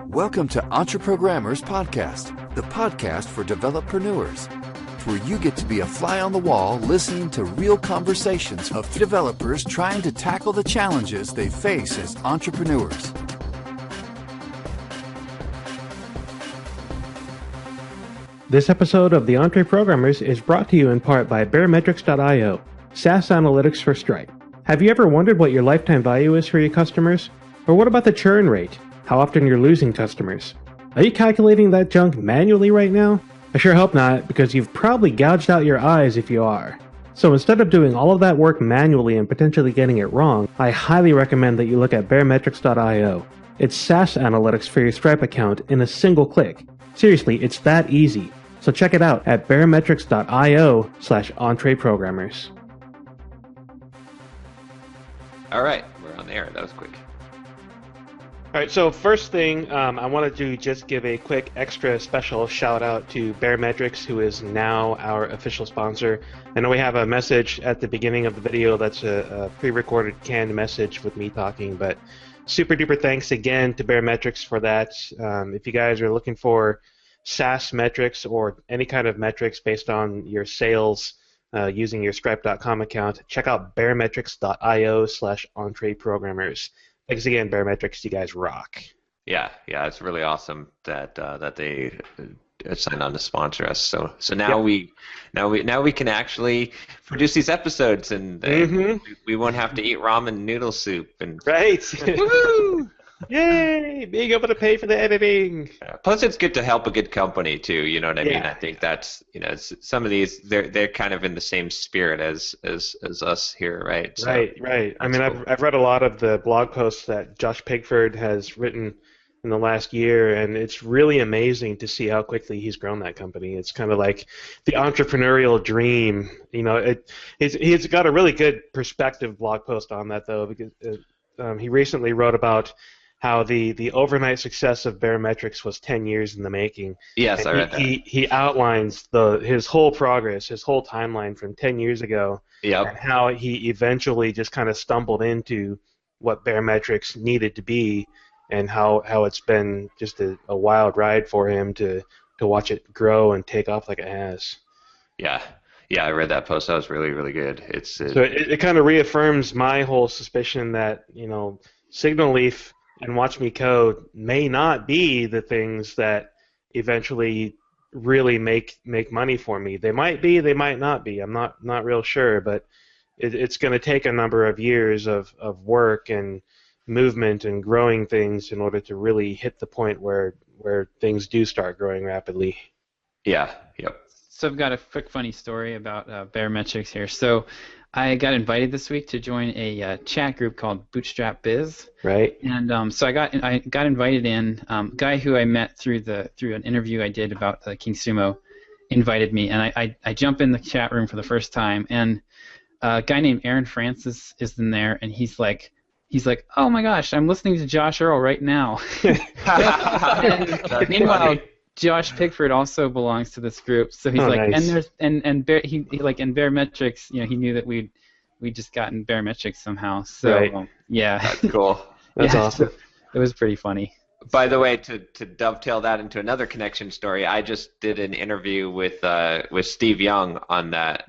Welcome to EntreProgrammers Podcast, the podcast for developreneurs, where you get to be a fly on the wall listening to real conversations of developers trying to tackle the challenges they face as entrepreneurs. This episode of the EntreProgrammers is brought to you in part by Barometrics.io, SaaS analytics for Stripe. Have you ever wondered what your lifetime value is for your customers? Or what about the churn rate? How often you're losing customers? Are you calculating that junk manually right now? I sure hope not, because you've probably gouged out your eyes if you are. So instead of doing all of that work manually and potentially getting it wrong, I highly recommend that you look at Barometrics.io. It's SaaS analytics for your Stripe account in a single click. Seriously, it's that easy. So check it out at barometrics.io/EntreProgrammers. All right, we're on the air. That was quick. All right, so first thing, I wanted to just give a quick extra special shout out to Barometrics, who is now our official sponsor. I know we have a message at the beginning of the video that's a pre-recorded canned message with me talking, but super duper thanks again to Barometrics for that. If you guys are looking for SaaS metrics or any kind of metrics based on your sales using your Stripe.com account, check out barometrics.io/EntreProgrammers. Thanks again, Barometrics. You guys rock. Yeah, it's really awesome that that they signed on to sponsor us. So now we can actually produce these episodes, and we won't have to eat ramen noodle soup. And right. Woo! Yay! Being able to pay for the editing. Plus, it's good to help a good company too. You know what I mean? I think that's some of these they're kind of in the same spirit as us here, right? So right. I mean, cool. I've read a lot of the blog posts that Josh Pigford has written in the last year, and it's really amazing to see how quickly he's grown that company. It's kind of like the entrepreneurial dream. You know, he's got a really good perspective blog post on that though, because he recently wrote about how the overnight success of Barometrics was 10 years in the making. Yes, and I read that. He outlines his whole progress, his whole timeline from 10 years ago, and how he eventually just kind of stumbled into what Barometrics needed to be, and how it's been just a wild ride for him to watch it grow and take off like it has. Yeah, I read that post. That was really, really good. So it kind of reaffirms my whole suspicion that, Signal Leaf and Watch Me Code may not be the things that eventually really make money for me. They might be, they might not be. I'm not real sure, but it's going to take a number of years of work and movement and growing things in order to really hit the point where things do start growing rapidly. Yeah, yep. So I've got a quick funny story about Barometrics here. So I got invited this week to join a chat group called Bootstrap Biz. Right. And so I got invited in. Guy who I met through an interview I did about King Sumo invited me, and I jump in the chat room for the first time, and a guy named Aaron Francis is in there, and he's like, oh my gosh, I'm listening to Josh Earl right now. Meanwhile, Josh Pigford also belongs to this group, so he's nice. And in Barometrics, he knew that we'd just gotten Barometrics somehow. So right. Yeah, that's cool. That's awesome. It was pretty funny. By the way, to dovetail that into another connection story, I just did an interview with Steve Young on that.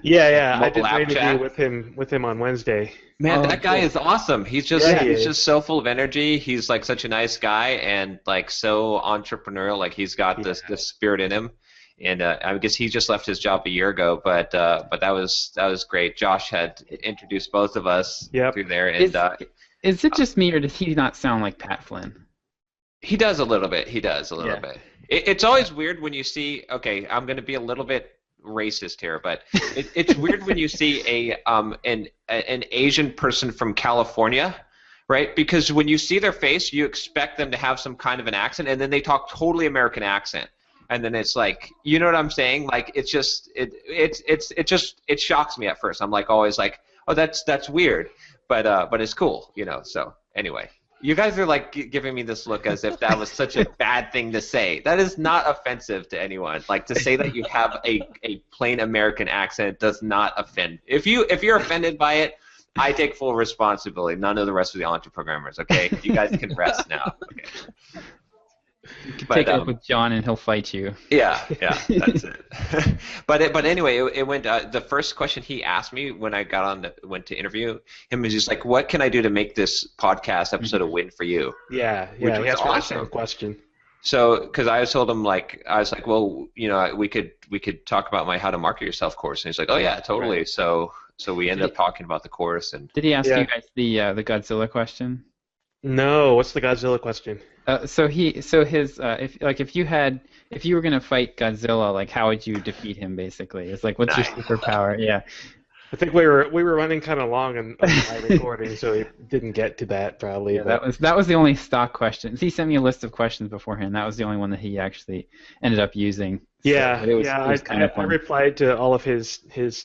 Yeah. I did an interview with him on Wednesday. Man, that guy is awesome. He's just just so full of energy. He's like such a nice guy and like so entrepreneurial. Like he's got this spirit in him. And I guess he just left his job a year ago, but that was great. Josh had introduced both of us through there. And is it just me, or does he not sound like Pat Flynn? He does a little bit. Bit. It's always weird when you see. Okay, I'm going to be a little bit racist here, but it's weird when you see an Asian person from California, right? Because when you see their face, you expect them to have some kind of an accent, and then they talk totally American accent, and then it's like, you know what I'm saying? Like it shocks me at first. I'm like always like, oh, that's weird, but it's cool, So anyway. You guys are like giving me this look as if that was such a bad thing to say. That is not offensive to anyone. Like to say that you have a plain American accent does not offend. If you're offended by it, I take full responsibility. None of the rest of the EntreProgrammers. Okay, you guys can rest now. Okay. You can take it up with John, and he'll fight you. Yeah, that's it. but anyway, it went. The first question he asked me when I went to interview him was just like, "What can I do to make this podcast episode a win for you?" Yeah, which he was asked me the awesome. same question. So, because I told him I was like, well, we could talk about my how to market yourself course, and he's like, oh yeah, totally. Right. So we ended up talking about the course. And did he ask you guys the Godzilla question? No, what's the Godzilla question? If you were gonna fight Godzilla, like how would you defeat him? Basically, it's like, what's your superpower? Yeah. I think we were running kind of long on my recording, so we didn't get to that probably. Yeah, that was the only stock question. He sent me a list of questions beforehand. That was the only one that he actually ended up using. Yeah, so I replied to all of his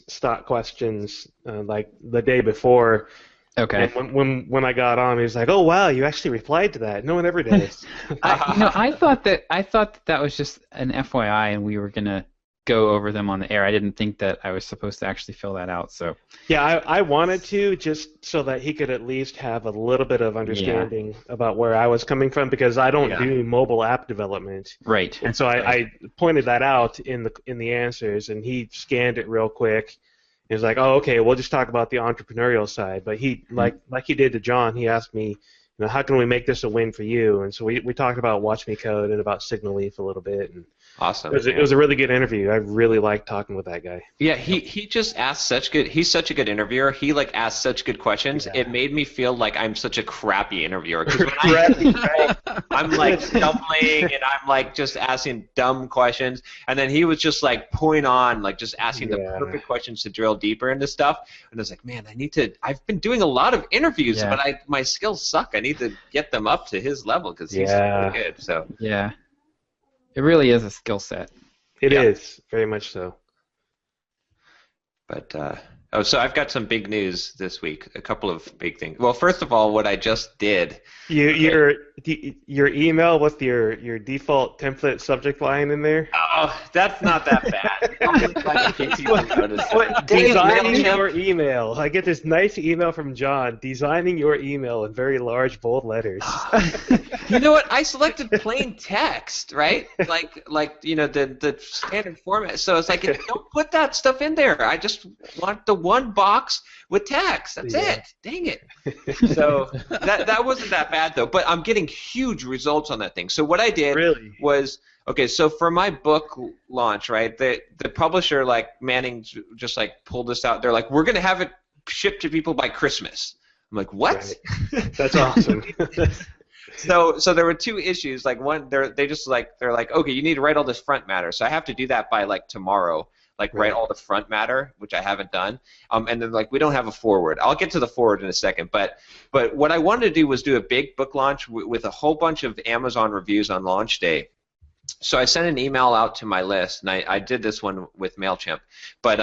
stock questions like the day before. Okay. And when I got on, he was like, "Oh wow, you actually replied to that. No one ever does." I thought that was just an FYI, and we were gonna go over them on the air. I didn't think that I was supposed to actually fill that out. So yeah, I wanted to, just so that he could at least have a little bit of understanding about where I was coming from, because I don't do mobile app development. Right. And so I pointed that out in the answers, and he scanned it real quick. He was like, "Oh, okay, we'll just talk about the entrepreneurial side." But he like he did to John, he asked me, how can we make this a win for you? And so we talked about Watch Me Code and about Signal Leaf a little bit. And awesome. It was a really good interview. I really liked talking with that guy. Yeah, he just asked he's such a good interviewer. He asked such good questions. Yeah. It made me feel like I'm such a crappy interviewer. I'm stumbling and I'm just asking dumb questions. And then he was just point on, just asking the perfect questions to drill deeper into stuff. And I was like, man, I've been doing a lot of interviews, but my skills suck. I need to get them up to his level because he's really good. So yeah, it really is a skill set. It is very much so. But so I've got some big news this week. A couple of big things. Well, first of all, what I just did. Your email with your default template subject line in there. Oh, that's not that bad. Designing your email. I get this nice email from John designing your email in very large bold letters. You know what? I selected plain text, right? The standard format. So it's like, don't put that stuff in there. I just want the one box with text. That's it. Dang it. So that wasn't that bad though. But I'm getting huge results on that thing. So what I did was, okay, so for my book launch, right, the publisher, Manning, just pulled this out. They're like, we're going to have it shipped to people by Christmas. I'm like, what? Right. That's awesome. So there were two issues. One, they're like, okay, you need to write all this front matter. So I have to do that by tomorrow. Write all the front matter, which I haven't done. And then we don't have a forward. I'll get to the forward in a second. But what I wanted to do was do a big book launch with a whole bunch of Amazon reviews on launch day. So I sent an email out to my list, and I did this one with MailChimp. But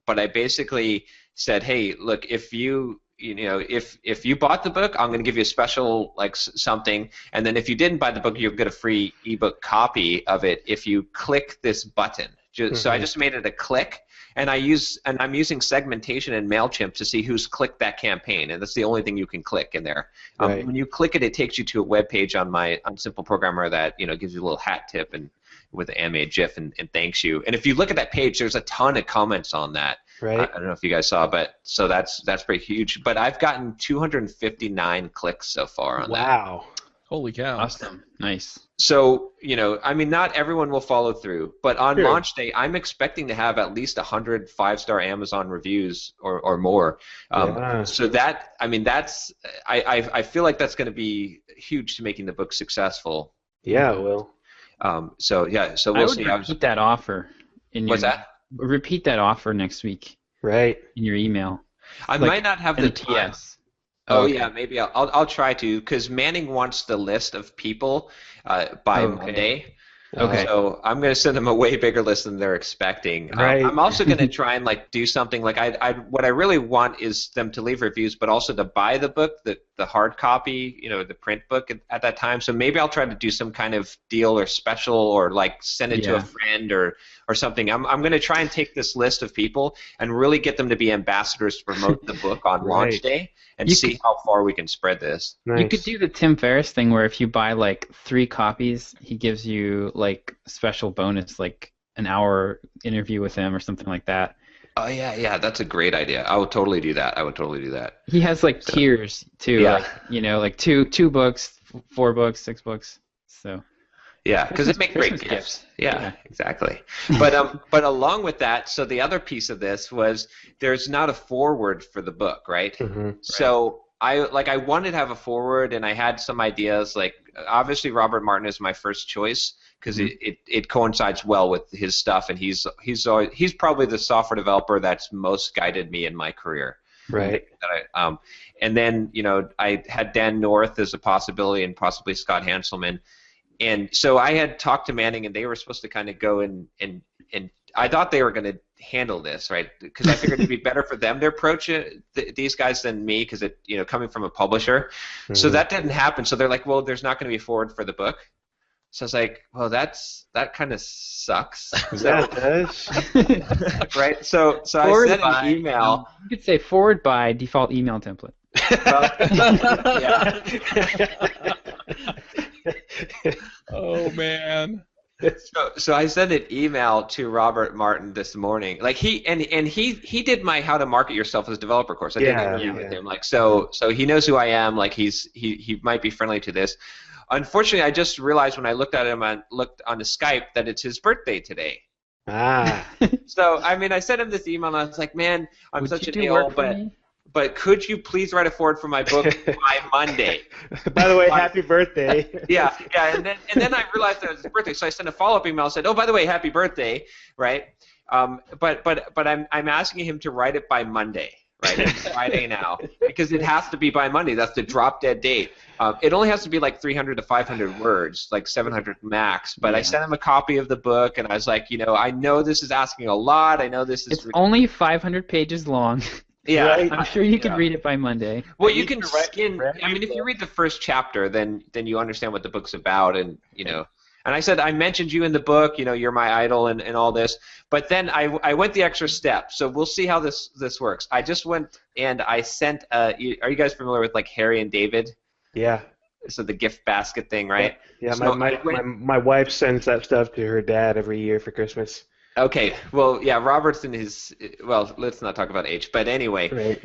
I basically said, hey, look, if you bought the book, I'm going to give you a special something, and then if you didn't buy the book, you'll get a free ebook copy of it if you click this button. So I just made it a click, and I'm using segmentation in MailChimp to see who's clicked that campaign, and that's the only thing you can click in there. When you click it, it takes you to a web page on my Simple Programmer that gives you a little hat tip and with an animated GIF and thanks you. And if you look at that page, there's a ton of comments on that. Right. I don't know if you guys saw, but so that's pretty huge. But I've gotten 259 clicks so far on that. Wow. Holy cow. Awesome. Nice. So, not everyone will follow through, but on launch day, I'm expecting to have at least 100 5-star Amazon reviews or more. So I feel like that's going to be huge to making the book successful. Yeah, it will. So we'll see. Repeat that offer. What's that? Repeat that offer next week. Right. In your email. I might not have the TS. Oh, okay. Yeah, maybe I'll try to, because Manning wants the list of people by Monday. Okay. So I'm going to send them a way bigger list than they're expecting. Right. I'm also going to try and like do something like what I really want is them to leave reviews, but also to buy the book, the hard copy, the print book at that time. So maybe I'll try to do some kind of deal or special, or like send it to a friend or something. I'm going to try and take this list of people and really get them to be ambassadors to promote the book on launch day, and see how far we can spread this. Nice. You could do the Tim Ferriss thing where if you buy like 3 copies, he gives you like special bonus, like an hour interview with him or something like that. Oh yeah, that's a great idea. I would totally do that. He has like tiers too, like like two books, 4 books, 6 books. So. Yeah, because it makes great Christmas gifts. Yeah, exactly. But along with that, so the other piece of this was there's not a foreword for the book, right? Mm-hmm. So I wanted to have a foreword, and I had some ideas. Like obviously Robert Martin is my first choice because it coincides well with his stuff, and he's probably the software developer that's most guided me in my career. Right. And then I had Dan North as a possibility, and possibly Scott Hanselman. And so I had talked to Manning, and they were supposed to kind of go and I thought they were going to handle this, right? Because I figured it'd be better for them to approach these guys than me, because coming from a publisher. Mm-hmm. So that didn't happen. So they're like, well, there's not going to be a forward for the book. So I was like, well, that kind of sucks. That does. Right? So I sent an email. You could say forward by default email template. Oh man. So I sent an email to Robert Martin this morning. Like he did my how to market yourself as a developer course. I did an interview with him. Like so he knows who I am. Like he might be friendly to this. Unfortunately, I just realized when I looked at him and looked on the Skype that it's his birthday today. Ah. So I sent him this email, and I was like, man, I'm such an a-hole, but could you please write a forward for my book by Monday? By the way, happy birthday. Yeah, and then I realized that it was his birthday, so I sent a follow-up email and said, oh, by the way, happy birthday, right? But I'm asking him to write it by Monday, right? It's Friday now, because it has to be by Monday. That's the drop-dead date. It only has to be like 300 to 500 words, like 700 max. But I sent him a copy of the book, and I was like, I know this is asking a lot. I know this is. It's only 500 pages long. Yeah, right? I'm sure you could read it by Monday. Well, you can skin. If you read the first chapter, then you understand what the book's about, and And I said I mentioned you in the book. You're my idol, and all this. But then I went the extra step. So we'll see how this works. I just went and I sent. Are you guys familiar with like Harry and David? Yeah. So the gift basket thing, right? Yeah. So my wife sends that stuff to her dad every year for Christmas. Okay, well, yeah, Robert's in his. Well, let's not talk about age, but anyway, right.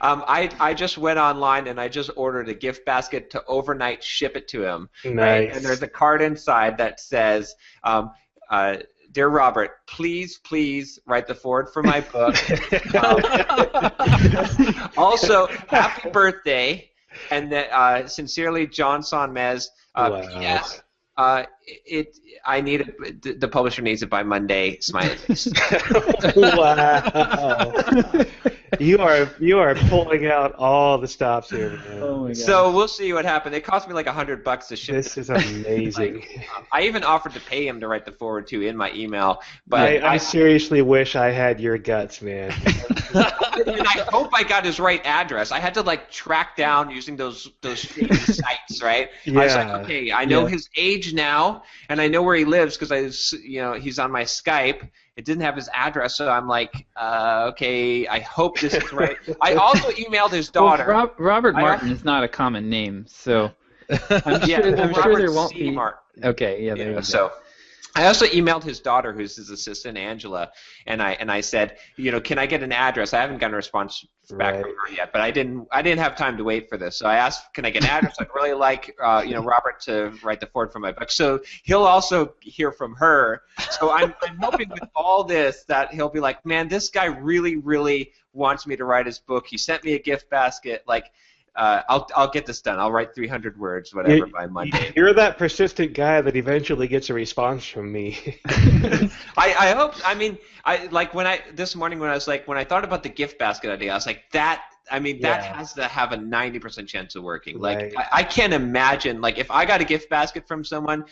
I just went online and I just ordered a gift basket to overnight ship it to him. Nice. Right? And there's a card inside that says, "Dear Robert, please write the foreword for my book. Also, happy birthday, and that sincerely, John Sonmez. Wow. P.S. The publisher needs it by Monday. Smiley face. Wow. You are pulling out all the stops here, man. Oh my God. So we'll see what happens. It cost me like $100 to ship. This is amazing. I even offered to pay him to write the foreword too in my email, but I seriously wish I had your guts, man. and I hope I got his right address. I had to like track down using those shady sites, right? Yeah. I was like, okay, I know his age now, and I know where he lives because he's on my Skype. It didn't have his address, so I'm like, okay, I hope this is right. I also emailed his daughter. Well, Robert Martin is not a common name, so I'm sure there won't be. Martin. Okay, yeah, there you go. So I also emailed his daughter, who's his assistant, Angela, and I said, can I get an address? I haven't gotten a response back from her yet, but I didn't have time to wait for this. So I asked, can I get an address? I'd really like Robert to write the foreword for my book. So he'll also hear from her. So I'm hoping with all this that he'll be like, man, this guy really, really wants me to write his book. He sent me a gift basket. Like, I'll get this done. I'll write 300 words, whatever, by Monday. You're that persistent guy that eventually gets a response from me. I hope. I mean, this morning when I thought about the gift basket idea, I was like, that has to have a 90% chance of working. Like, Right. I can't imagine, like, if I got a gift basket from someone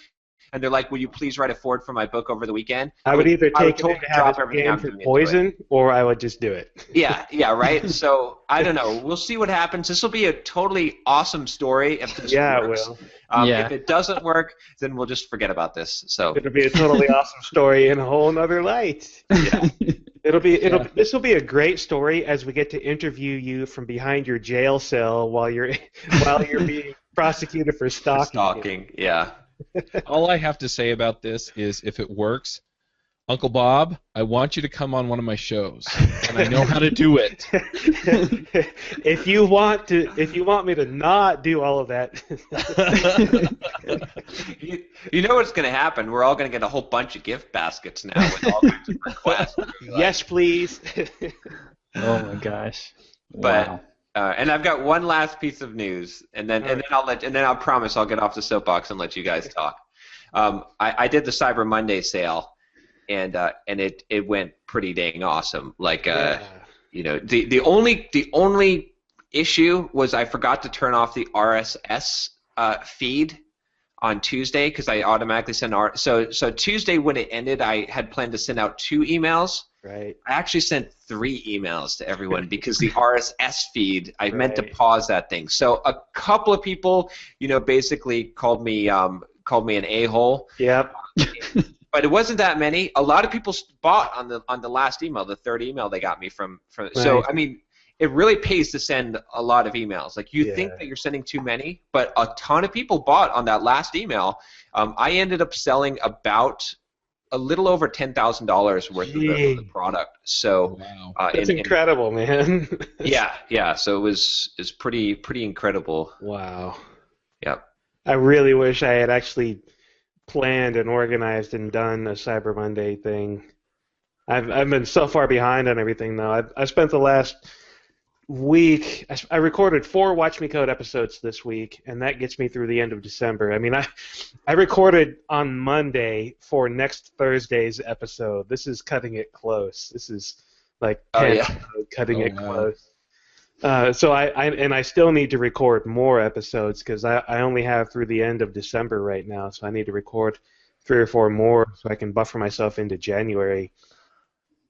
and they're like, "Will you please write a forward for my book over the weekend?" I would either take totally it to have it scanned for poison, or I would just do it. Yeah, right. So I don't know. We'll see what happens. This will be a totally awesome story if this works. It will. If it doesn't work, then we'll just forget about this. So it'll be a totally awesome story in a whole nother light. Yeah. This will be a great story as we get to interview you from behind your jail cell while you're being prosecuted for stalking. Stalking, yeah. All I have to say about this is, if it works, Uncle Bob, I want you to come on one of my shows, and I know how to do it. If you want me to not do all of that, you know what's going to happen? We're all going to get a whole bunch of gift baskets now with all kinds of requests. Yes, please. Oh my gosh! But Wow. and I've got one last piece of news, and then I'll promise I'll get off the soapbox and let you guys talk. I did the Cyber Monday sale. And it went pretty dang awesome. Like the only issue was I forgot to turn off the RSS feed on Tuesday because I automatically send so Tuesday when it ended, I had planned to send out 2 emails. Right. I actually sent 3 emails to everyone because the RSS feed, I meant to pause that thing. So a couple of people, basically called me an a-hole. Yep. But it wasn't that many. A lot of people bought on the last email, the 3rd email they got me from. Right. So I mean, it really pays to send a lot of emails. Like you think that you're sending too many, but a ton of people bought on that last email. I ended up selling about a little over $10,000 worth of the product. So wow. That's incredible, man. yeah. So it was pretty incredible. Wow. Yep. I really wish I had actually planned and organized and done a Cyber Monday thing. I've been so far behind on everything though. I spent the last week. I recorded 4 Watch Me Code episodes this week, and that gets me through the end of December. I mean, I recorded on Monday for next Thursday's episode. This is cutting it close. This is like cutting it close. So I still need to record more episodes because I only have through the end of December right now, so I need to record 3 or 4 more so I can buffer myself into January.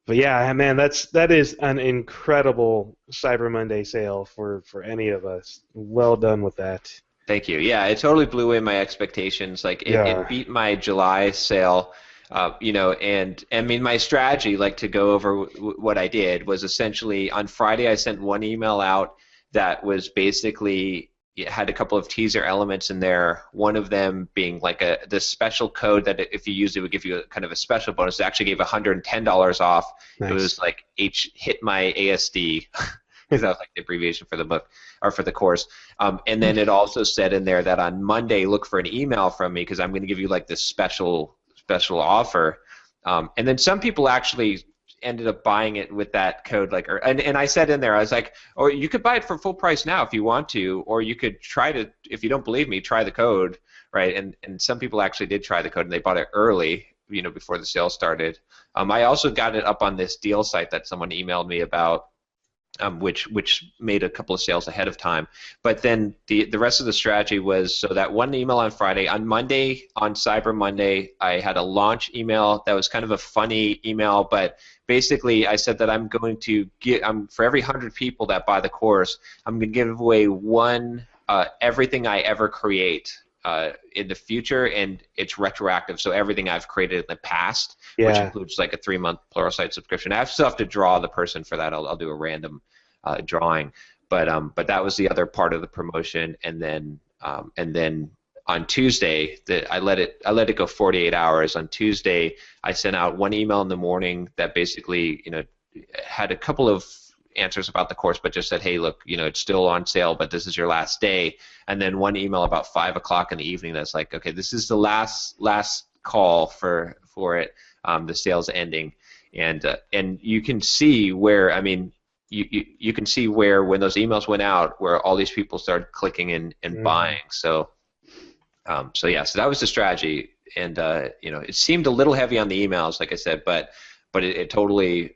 But yeah, man, that is an incredible Cyber Monday sale for any of us. Well done with that. Thank you. Yeah, it totally blew away my expectations. Like it beat my July sale. And I mean, my strategy, like to go over what I did, was essentially on Friday I sent 1 email out that was basically had a couple of teaser elements in there. One of them being like the special code that if you used it would give you kind of a special bonus. It actually gave $110 off. Nice. It was like hit my ASD. Because that was like the abbreviation for the book or for the course. And then it also said in there that on Monday look for an email from me because I'm going to give you like this special offer. And then some people actually ended up buying it with that code. And I said in there, I was like, oh, you could buy it for full price now if you want to, or you could try to, if you don't believe me, try the code, right? And some people actually did try the code and they bought it early, before the sale started. I also got it up on this deal site that someone emailed me about, which made a couple of sales ahead of time. But then the rest of the strategy was, so that 1 email on Friday. On Monday, on Cyber Monday, I had a launch email that was kind of a funny email, but basically I said that I'm going to for every 100 people that buy the course, I'm going to give away 1 everything I ever create in the future, and it's retroactive, so everything I've created in the past, which includes like a 3-month Pluralsight subscription. I still have to draw the person for that. I'll do a random drawing, but that was the other part of the promotion. And then on Tuesday, I let it go 48 hours. On Tuesday, I sent out 1 email in the morning that basically had a couple of answers about the course, but just said, hey, look, it's still on sale, but this is your last day. And then 1 email about 5 o'clock in the evening that's like, okay, this is the last call for it. The sale's ending, and you can see where, I mean, you can see where when those emails went out, where all these people started clicking and buying. So that was the strategy, and it seemed a little heavy on the emails, like I said, but it totally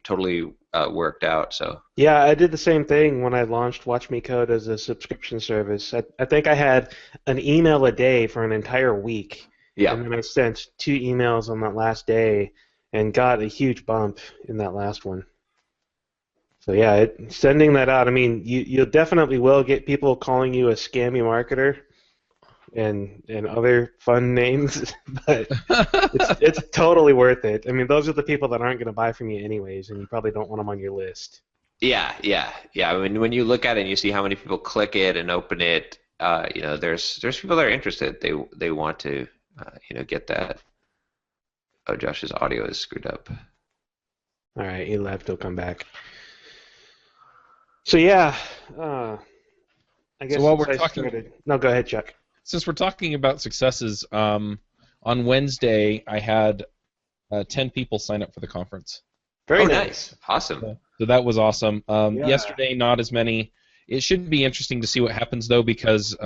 worked out. So yeah, I did the same thing when I launched Watch Me Code as a subscription service. I think I had an email a day for an entire week, Yeah. And then I sent 2 emails on that last day and got a huge bump in that last one. So yeah, sending that out, I mean, you definitely will get people calling you a scammy marketer and other fun names, but it's totally worth it. I mean, those are the people that aren't going to buy from you anyways, and you probably don't want them on your list. Yeah. I mean, when you look at it and you see how many people click it and open it, there's people that are interested. They want to, get that. Oh, Josh's audio is screwed up. All right, he left. He'll come back. So yeah, I guess. So while we're talking, no, go ahead, Chuck. Since we're talking about successes, on Wednesday I had 10 people sign up for the conference. Very nice. Awesome. So that was awesome. Yeah. Yesterday, not as many. It should be interesting to see what happens though, because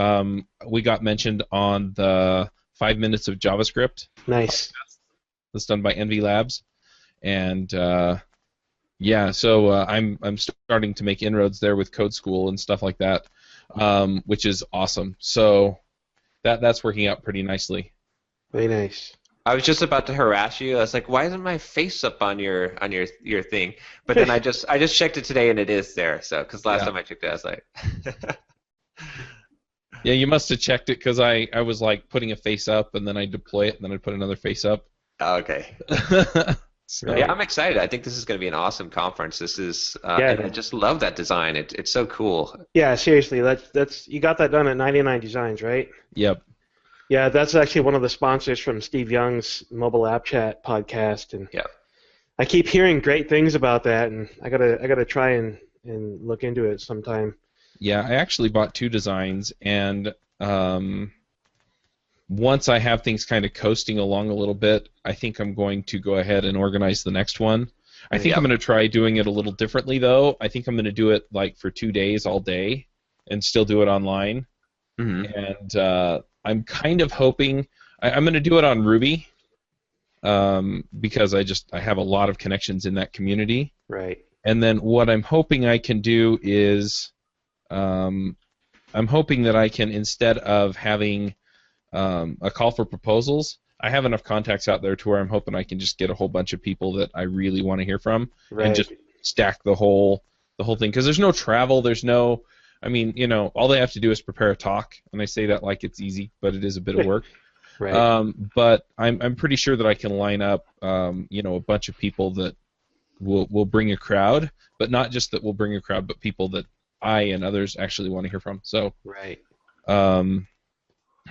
we got mentioned on the 5 minutes of JavaScript. Nice. That's done by NV Labs, and so I'm starting to make inroads there with Code School and stuff like that, which is awesome. So that's working out pretty nicely. Very nice. I was just about to harass you. I was like, "Why isn't my face up on your thing?" But then I just checked it today, and it is there. So because last time I checked it, I was like, "Yeah, you must have checked it because I was like putting a face up, and then I deploy it, and then I put another face up." Okay. So, yeah, I'm excited. I think this is going to be an awesome conference. This is, and I just love that design. It's so cool. Yeah, seriously, that's you got that done at 99 Designs, right? Yep. Yeah, that's actually one of the sponsors from Steve Young's Mobile App Chat podcast, and I keep hearing great things about that, and I gotta try and look into it sometime. Yeah, I actually bought 2 designs, and once I have things kind of coasting along a little bit, I think I'm going to go ahead and organize the next one. I think I'm going to try doing it a little differently, though. I think I'm going to do it like for 2 days all day and still do it online. Mm-hmm. And I'm kind of hoping I'm going to do it on Ruby because I have a lot of connections in that community. Right. And then what I'm hoping I can do is I'm hoping that I can, instead of having a call for proposals, I have enough contacts out there to where I'm hoping I can just get a whole bunch of people that I really want to hear from and just stack the whole thing. Because there's no travel, all they have to do is prepare a talk, and I say that like it's easy, but it is a bit of work. Right. But I'm pretty sure that I can line up a bunch of people that will bring a crowd, but not just that will bring a crowd, but people that I and others actually want to hear from. So right.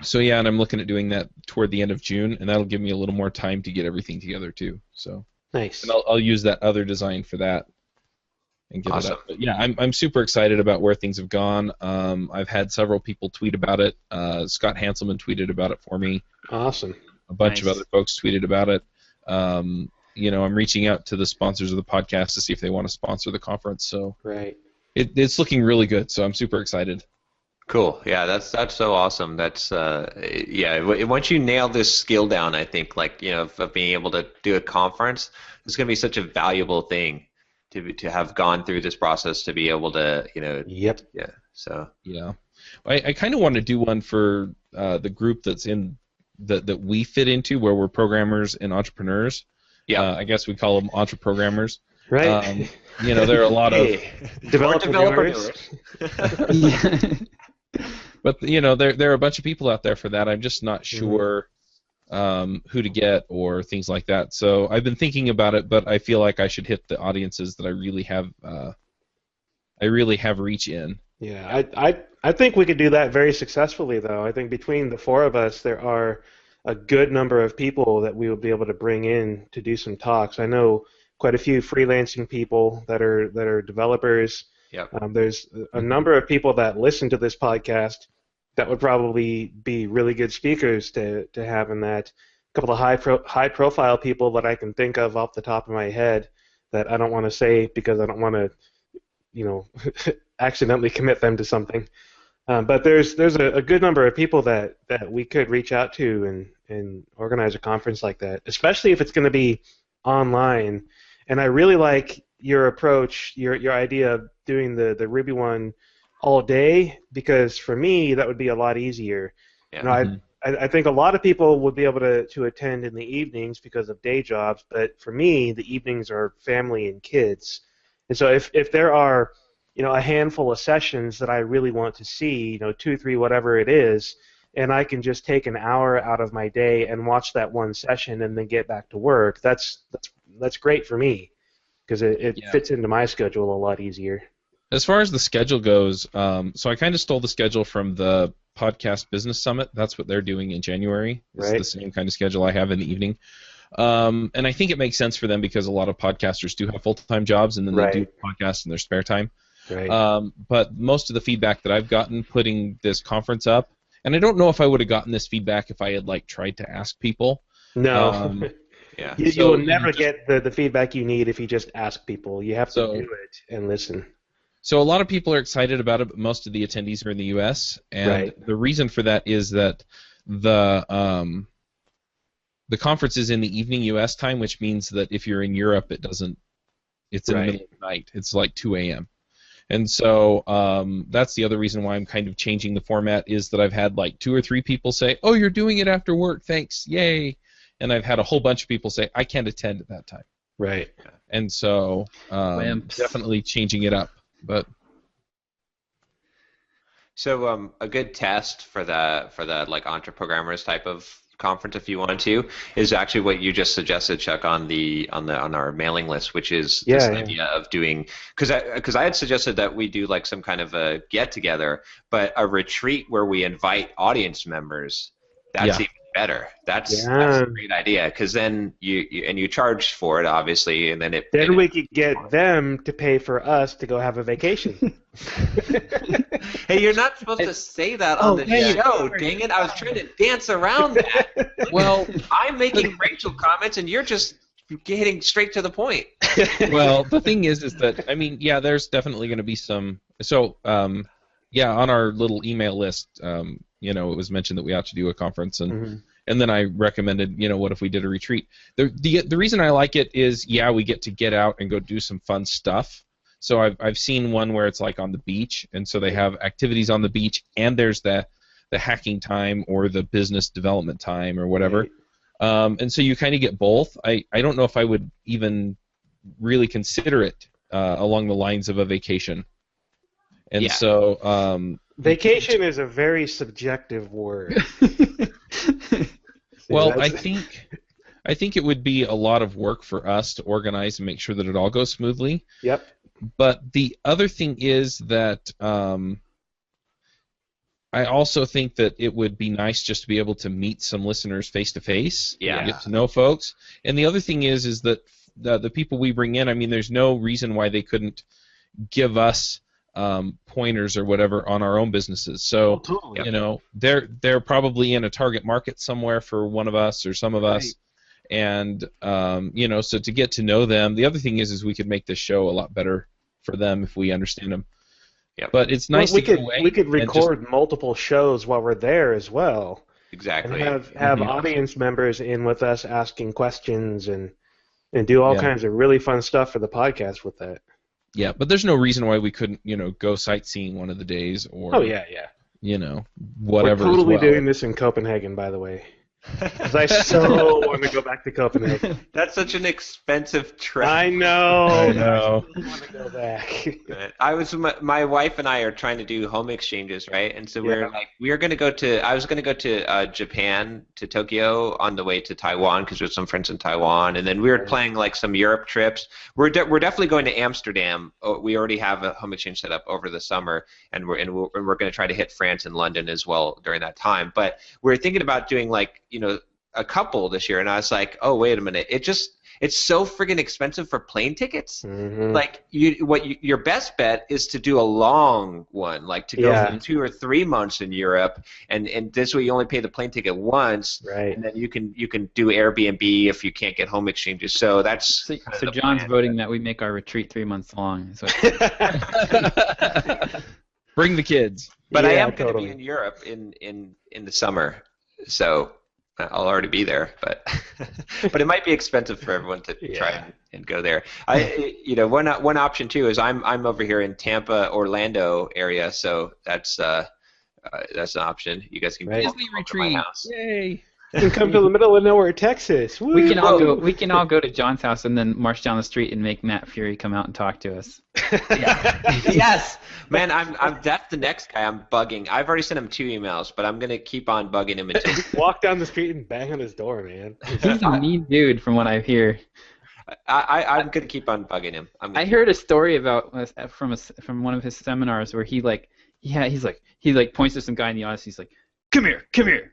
So yeah, and I'm looking at doing that toward the end of June, and that'll give me a little more time to get everything together too. So nice. And I'll use that other design for that and get awesome. it up. But yeah, I'm super excited about where things have gone. I've had several people tweet about it. Scott Hanselman tweeted about it for me. Awesome. A bunch of other folks tweeted about it. I'm reaching out to the sponsors of the podcast to see if they want to sponsor the conference. So it's looking really good. So I'm super excited. Cool. Yeah, that's so awesome. That's once you nail this skill down, I think of being able to do a conference, it's going to be such a valuable thing to have gone through this process to be able to Yep. Yeah. So yeah, I kind of want to do one for the group that's in that we fit into, where we're programmers and entrepreneurs. Yeah. I guess we call them EntreProgrammers. Right. There are a lot of developers. But there are a bunch of people out there for that. I'm just not sure who to get or things like that. So I've been thinking about it, but I feel like I should hit the audiences that I really have reach in. Yeah, I think we could do that very successfully, though. I think between the 4 of us, there are a good number of people that we will be able to bring in to do some talks. I know quite a few freelancing people that are developers. Yep. There's a number of people that listen to this podcast that would probably be really good speakers to have in that. A couple of high profile people that I can think of off the top of my head that I don't want to say because I don't want to, accidentally commit them to something. But there's a good number of people that we could reach out to and organize a conference like that, especially if it's going to be online. And I really like your approach, your idea of doing the Ruby one all day, because for me that would be a lot easier. Yeah. I think a lot of people would be able to attend in the evenings because of day jobs, but for me, the evenings are family and kids. And so if there are, a handful of sessions that I really want to see, 2, 3, whatever it is, and I can just take an hour out of my day and watch that one session and then get back to work, that's great for me because it fits into my schedule a lot easier. As far as the schedule goes, so I kind of stole the schedule from the Podcast Business Summit. That's what they're doing in January. It's the same kind of schedule I have in the evening. And I think it makes sense for them because a lot of podcasters do have full-time jobs and then they do podcasts in their spare time. Right. But most of the feedback that I've gotten putting this conference up, and I don't know if I would have gotten this feedback if I had tried to ask people. No. Yeah. You will never get the feedback you need if you just ask people. You have to do it and listen. So a lot of people are excited about it, but most of the attendees are in the U.S. And the reason for that is that the conference is in the evening U.S. time, which means that if you're in Europe, it's in the middle of the night. It's like 2 a.m. And so that's the other reason why I'm kind of changing the format is that I've had 2 or 3 people say, "Oh, you're doing it after work, thanks, yay!" And I've had a whole bunch of people say, "I can't attend at that time." Right. And so definitely changing it up. But so a good test for the EntreProgrammers type of conference, if you wanted to, is actually what you just suggested, Chuck, on our mailing list, which is this idea of doing because I had suggested that we do some kind of a get together, but a retreat where we invite audience members. That's even better. That's a great idea because then you charge for it, obviously, and then we could get them to pay for us to go have a vacation. Hey, you're not supposed to say that on the show. Dang it! I was trying to dance around that. Well, I'm making racial comments, and you're just getting straight to the point. Well, the thing is that there's definitely going to be some. So, on our little email list, it was mentioned that we ought to do a conference, and then I recommended, what if we did a retreat? The reason I like it is, we get out and go do some fun stuff. So I've seen one where it's on the beach, and so they have activities on the beach, and there's the hacking time or the business development time or whatever. And so you kind of get both. I don't know if I would even really consider it along the lines of a vacation. And so vacation is a very subjective word. Well, I think it would be a lot of work for us to organize and make sure that it all goes smoothly. Yep. But the other thing is that I also think that it would be nice just to be able to meet some listeners face to face, get to know folks. And the other thing is that the people we bring in, there's no reason why they couldn't give us pointers or whatever on our own businesses. So they're probably in a target market somewhere for one of us or some of us, and so to get to know them. The other thing is we could make this show a lot better for them if we understand them. Yep. But it's nice we could record multiple shows while we're there as well. Exactly. And have audience members in with us asking questions and do all kinds of really fun stuff for the podcast with that. Yeah, but there's no reason why we couldn't, go sightseeing one of the days or whatever. We're totally doing this in Copenhagen, by the way. Because I so want to go back to Copenhagen. That's such an expensive trip. I know. I want to go back. My wife and I are trying to do home exchanges, right? And so I was going to go to Japan, to Tokyo, on the way to Taiwan because there's some friends in Taiwan, and then we were planning some Europe trips. We're definitely going to Amsterdam. We already have a home exchange set up over the summer, and we're going to try to hit France and London as well during that time. But we're thinking about doing a couple this year, and I was like, oh, wait a minute, it's so friggin' expensive for plane tickets. Your best bet is to do a long one, to go for 2 or 3 months in Europe, and this way you only pay the plane ticket once, right? And then you can do Airbnb if you can't get home exchanges. So that's so John's voting that we make our retreat 3 months long. So bring the kids. But I am going to be in Europe in the summer, so I'll already be there, but it might be expensive for everyone to try and go there. One option too is I'm over here in Tampa, Orlando area, so that's that's an option. You guys can Disney come to retreat. my house. Yay! You can come to the middle of nowhere, Texas. Woo! We can all go. We can all go to John's house and then march down the street and make Matt Fury come out and talk to us. Yes, man. That's the next guy I'm bugging. I've already sent him 2 emails, but I'm gonna keep on bugging him until Walk down the street and bang on his door, man. He's a mean dude, from what I hear. I'm gonna keep on bugging him. I heard a story about from one of his seminars where he points to some guy in the audience. He's like, come here,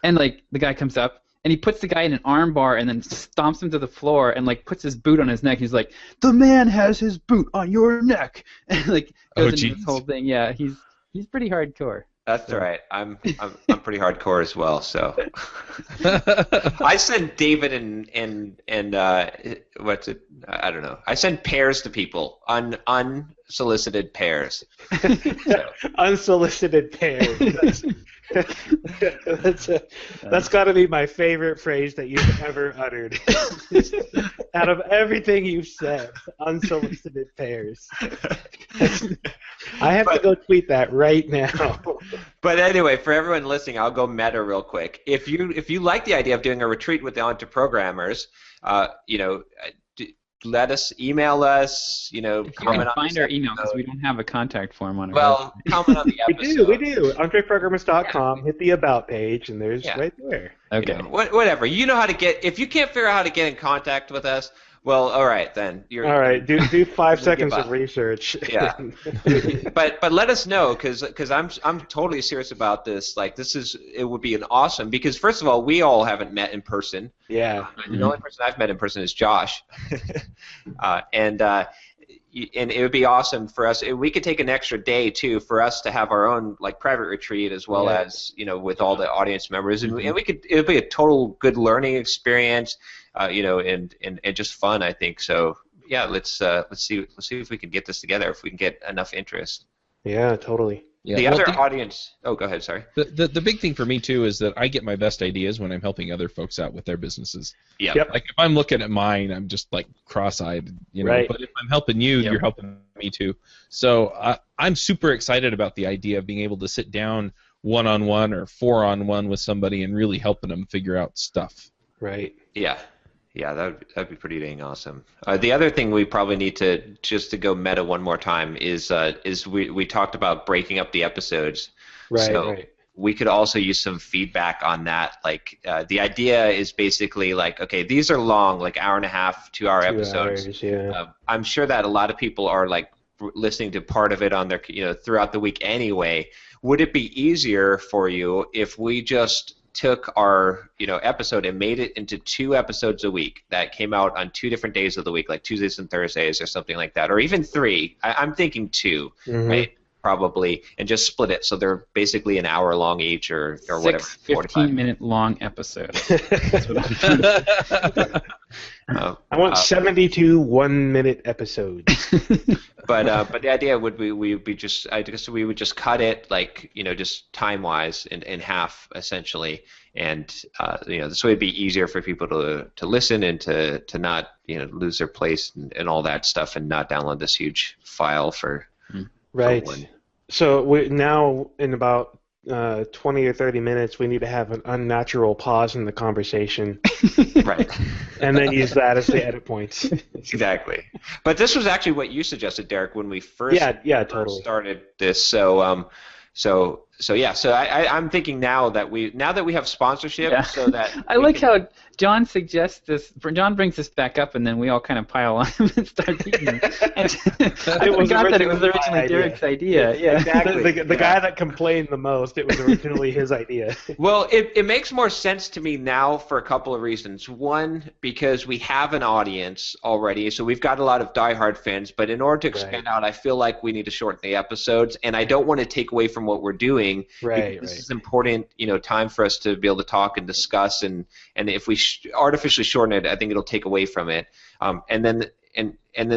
and like the guy comes up and he puts the guy in an arm bar and then stomps him to the floor and like puts his boot on his neck. He's like, the man has his boot on your neck, and like goes into this whole thing. Yeah, he's pretty hardcore. That's right. I'm pretty hardcore as well. So I sent David and what's it? I don't know. I send Pears to people unsolicited Pears. So. Unsolicited Pears. That's got to be my favorite phrase that you've ever uttered. Out of everything you've said, unsolicited Pears. I have to go tweet that right now. But anyway, for everyone listening, I'll go meta real quick. If you like the idea of doing a retreat with the EntreProgrammers, let us email us. If you can find our email, because we don't have a contact form on our website. Comment on the episode. We do. EntreProgrammers.com. Hit the About page, and there's right there. Okay. Whatever. You know how to get. If you can't figure out how to get in contact with us, well, all right then. All right. Do 5 seconds of research. Yeah. but let us know, because I'm totally serious about this. Like it would be an awesome, because first of all, we all haven't met in person. Yeah. The only person I've met in person is Josh. And it would be awesome for us. We could take an extra day too for us to have our own like private retreat, as well as with all the audience members, and it would be a total good learning experience, and just fun, I think. So yeah, let's see if we can get this together, if we can get enough interest. Yeah, totally. Yeah. The other audience. Oh, go ahead. Sorry. The big thing for me too is that I get my best ideas when I'm helping other folks out with their businesses. Yeah. Yep. Like if I'm looking at mine, I'm just like cross-eyed, Right. But if I'm helping you, you're helping me too. So I'm super excited about the idea of being able to sit down one-on-one or 4-on-1 with somebody and really helping them figure out stuff. Right. Yeah. Yeah, that'd be pretty dang awesome. The other thing we probably need to, just to go meta one more time, is we talked about breaking up the episodes. Right. So right. we could also use some feedback on that. Like the idea is basically like, okay, these are long, like hour and a half, 2-hour episodes. 2 hours, yeah. I'm sure that a lot of people are like listening to part of it on their throughout the week anyway. Would it be easier for you if we just took our episode and made it into 2 episodes a week that came out on 2 different days of the week, like Tuesdays and Thursdays or something like that, or even 3? I'm thinking 2, right? Probably, and just split it so they're basically an hour long each, or whatever. 15-minute long episodes. That's what I want 72 1-minute episodes. But the idea would be we would just cut it, like just time wise in half essentially, and this way it'd be easier for people to listen and to not lose their place and all that stuff, and not download this huge file for right. For one. So now in about 20 or 30 minutes, we need to have an unnatural pause in the conversation. Right. And then use that as the edit points. Exactly. But this was actually what you suggested, Derek, when we first totally started this. So I'm thinking now that we have sponsorship, so that I like how John suggests this. John brings this back up, and then we all kind of pile on him and start eating him. And I forgot that it was originally Derek's idea. Yeah, exactly. The guy that complained the most, it was originally his idea. Well, it makes more sense to me now for a couple of reasons. One, because we have an audience already, so we've got a lot of diehard fans. But in order to expand out, I feel like we need to shorten the episodes, and I don't want to take away from what we're doing. Right. This is important, time for us to be able to talk and discuss, and if we artificially shorten it, I think it'll take away from it. And then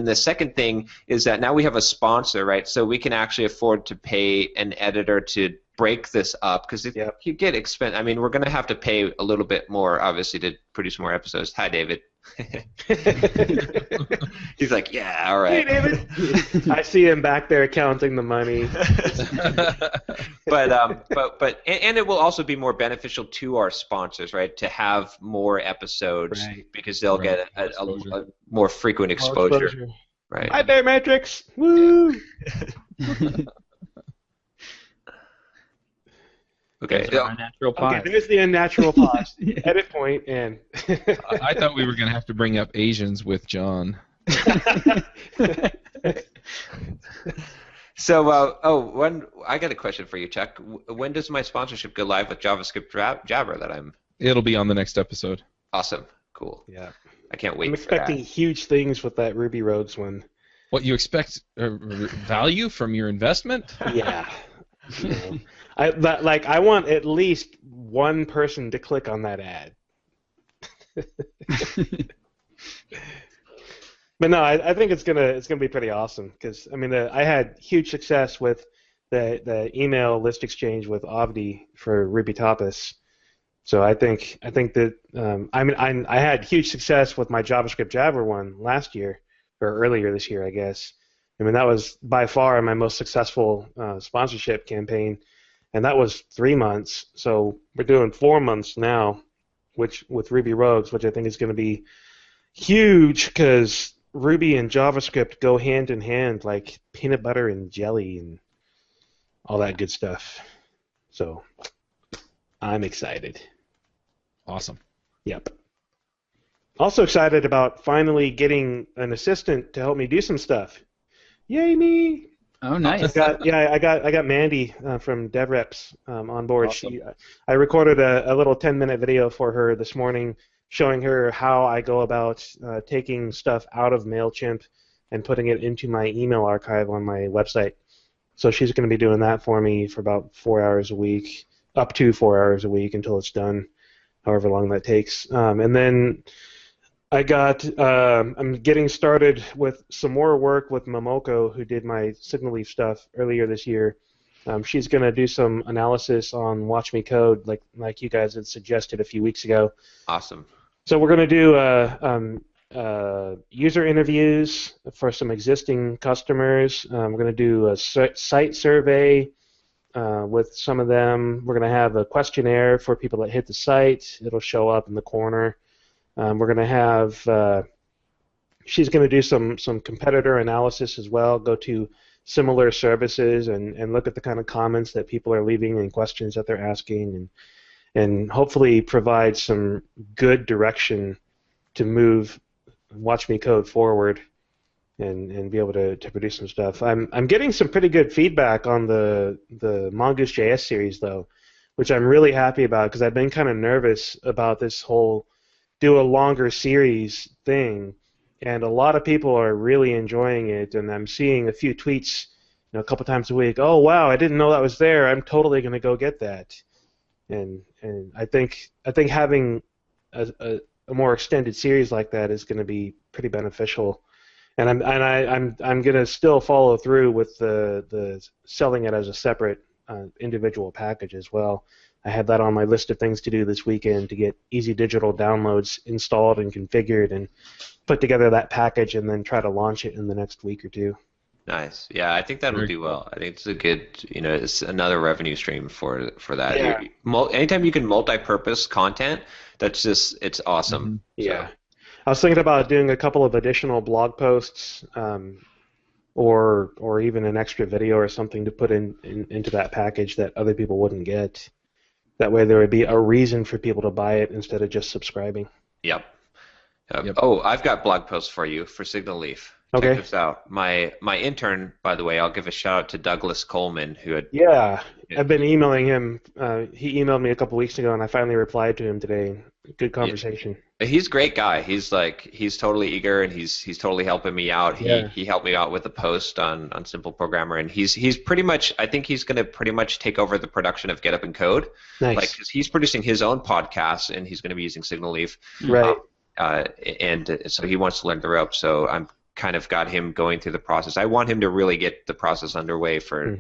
the second thing is that now we have a sponsor, right? So we can actually afford to pay an editor to break this up, because if you get expensive, I mean, we're going to have to pay a little bit more, obviously, to produce more episodes. Hi, David. He's like, yeah, all Hey, right. David. I see him back there counting the money. But it will also be more beneficial to our sponsors, right? To have more episodes Right. because they'll Right. get a Exposure. more frequent exposure. Right. Hi, Bear Metrics. Woo! Okay. Those are our natural Okay, pause. there's the unnatural pause. Edit point and. I thought we were going to have to bring up Asians with John. So, I got a question for you, Chuck. When does my sponsorship go live with JavaScript Jabber? That I'm It'll be on the next episode. awesome, cool. Yeah. I can't wait I'm for that. expecting huge things with that Ruby Roads one. What, you expect value from your investment? Yeah. You know, I want at least one person to click on that ad. But no, I think it's gonna be pretty awesome because I mean I had huge success with the email list exchange with Avdi for Ruby Tapas. So I think that I had huge success with my JavaScript Jabber one last year or earlier this year, I guess. I mean that was by far my most successful sponsorship campaign, and that was 3 months. So we're doing 4 months now, which with Ruby Rogues, which I think is going to be huge because Ruby and JavaScript go hand in hand like peanut butter and jelly and all that good stuff. So I'm excited. Awesome. Yep. Also excited about finally getting an assistant to help me do some stuff. Yay me! Oh, nice. I got Mandy from DevReps on board. Awesome. I recorded a little 10-minute video for her this morning showing her how I go about taking stuff out of MailChimp and putting it into my email archive on my website. So she's going to be doing that for me for about 4 hours a week, up to 4 hours a week until it's done, however long that takes. And then I'm getting started with some more work with Momoko, who did my Signal Leaf stuff earlier this year. She's going to do some analysis on Watch Me Code, like you guys had suggested a few weeks ago. Awesome. So we're going to do user interviews for some existing customers. We're going to do a site survey with some of them. We're going to have a questionnaire for people that hit the site. It'll show up in the corner. We're going to have she's going to do some competitor analysis as well, go to similar services and look at the kind of comments that people are leaving and questions that they're asking and hopefully provide some good direction to move Watch Me Code forward and be able to produce some stuff. I'm getting some pretty good feedback on the Mongoose.js series though, which I'm really happy about because I've been kind of nervous about this whole do a longer series thing, and a lot of people are really enjoying it, and I'm seeing a few tweets a couple times a week. Oh wow, I didn't know that was there. I'm totally going to go get that. And I think having a more extended series like that is going to be pretty beneficial. And I'm going to still follow through with the selling it as a separate individual package as well. I have that on my list of things to do this weekend to get easy digital downloads installed and configured and put together that package and then try to launch it in the next week or two. Nice. Yeah, I think that'll Very do well. I think it's a good, it's another revenue stream for that. Yeah. Anytime you can multi-purpose content, that's just, it's awesome. Mm-hmm. Yeah. I was thinking about doing a couple of additional blog posts or even an extra video or something to put into that package that other people wouldn't get. That way there would be a reason for people to buy it instead of just subscribing. Yep. Yep. Oh, I've got blog posts for you for Signal Leaf. Okay. Check this out. My intern, by the way, I'll give a shout out to Douglas Coleman, who had. Yeah, I've been emailing him. He emailed me a couple weeks ago, and I finally replied to him today. Good conversation. He's a great guy. He's totally eager, and he's totally helping me out. He helped me out with a post on Simple Programmer, and he's pretty much. I think he's going to pretty much take over the production of Get Up and Code. Nice. Like, 'cause he's producing his own podcast, and he's going to be using Signal Leaf. Right. And so he wants to learn the ropes. So I'm kind of got him going through the process. I want him to really get the process underway for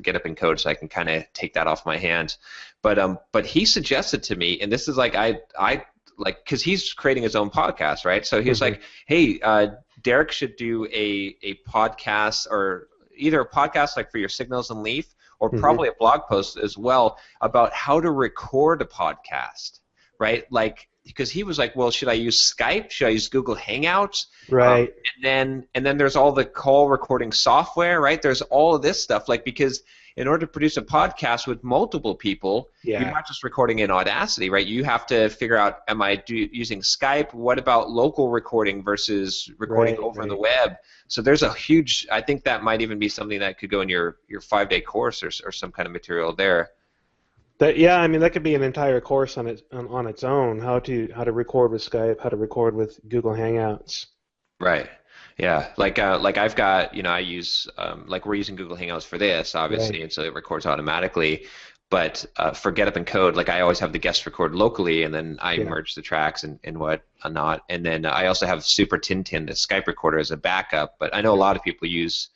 Get Up and Code, so I can kind of take that off my hands. But he suggested to me, and this is like I like, because he's creating his own podcast, right? So he was like, hey, Derek should do a podcast, or either a podcast like for your Signals and Leaf, or probably a blog post as well about how to record a podcast, right? Like, because he was like, well, should I use Skype? Should I use Google Hangouts? Right. And then there's all the call recording software, right? There's all of this stuff, like, because in order to produce a podcast with multiple people, you're not just recording in Audacity, right? You have to figure out, am I using Skype? What about local recording versus recording over the web? So there's a huge, I think that might even be something that could go in your 5-day course or some kind of material there. I mean, that could be an entire course on its own. How to record with Skype, how to record with Google Hangouts. Right. Yeah. Like I've got, I use like we're using Google Hangouts for this, obviously, and so it records automatically. But for Get Up and Code, like I always have the guest record locally, and then I merge the tracks and what not. And then I also have Super Tintin, the Skype recorder, as a backup. But I know a lot of people use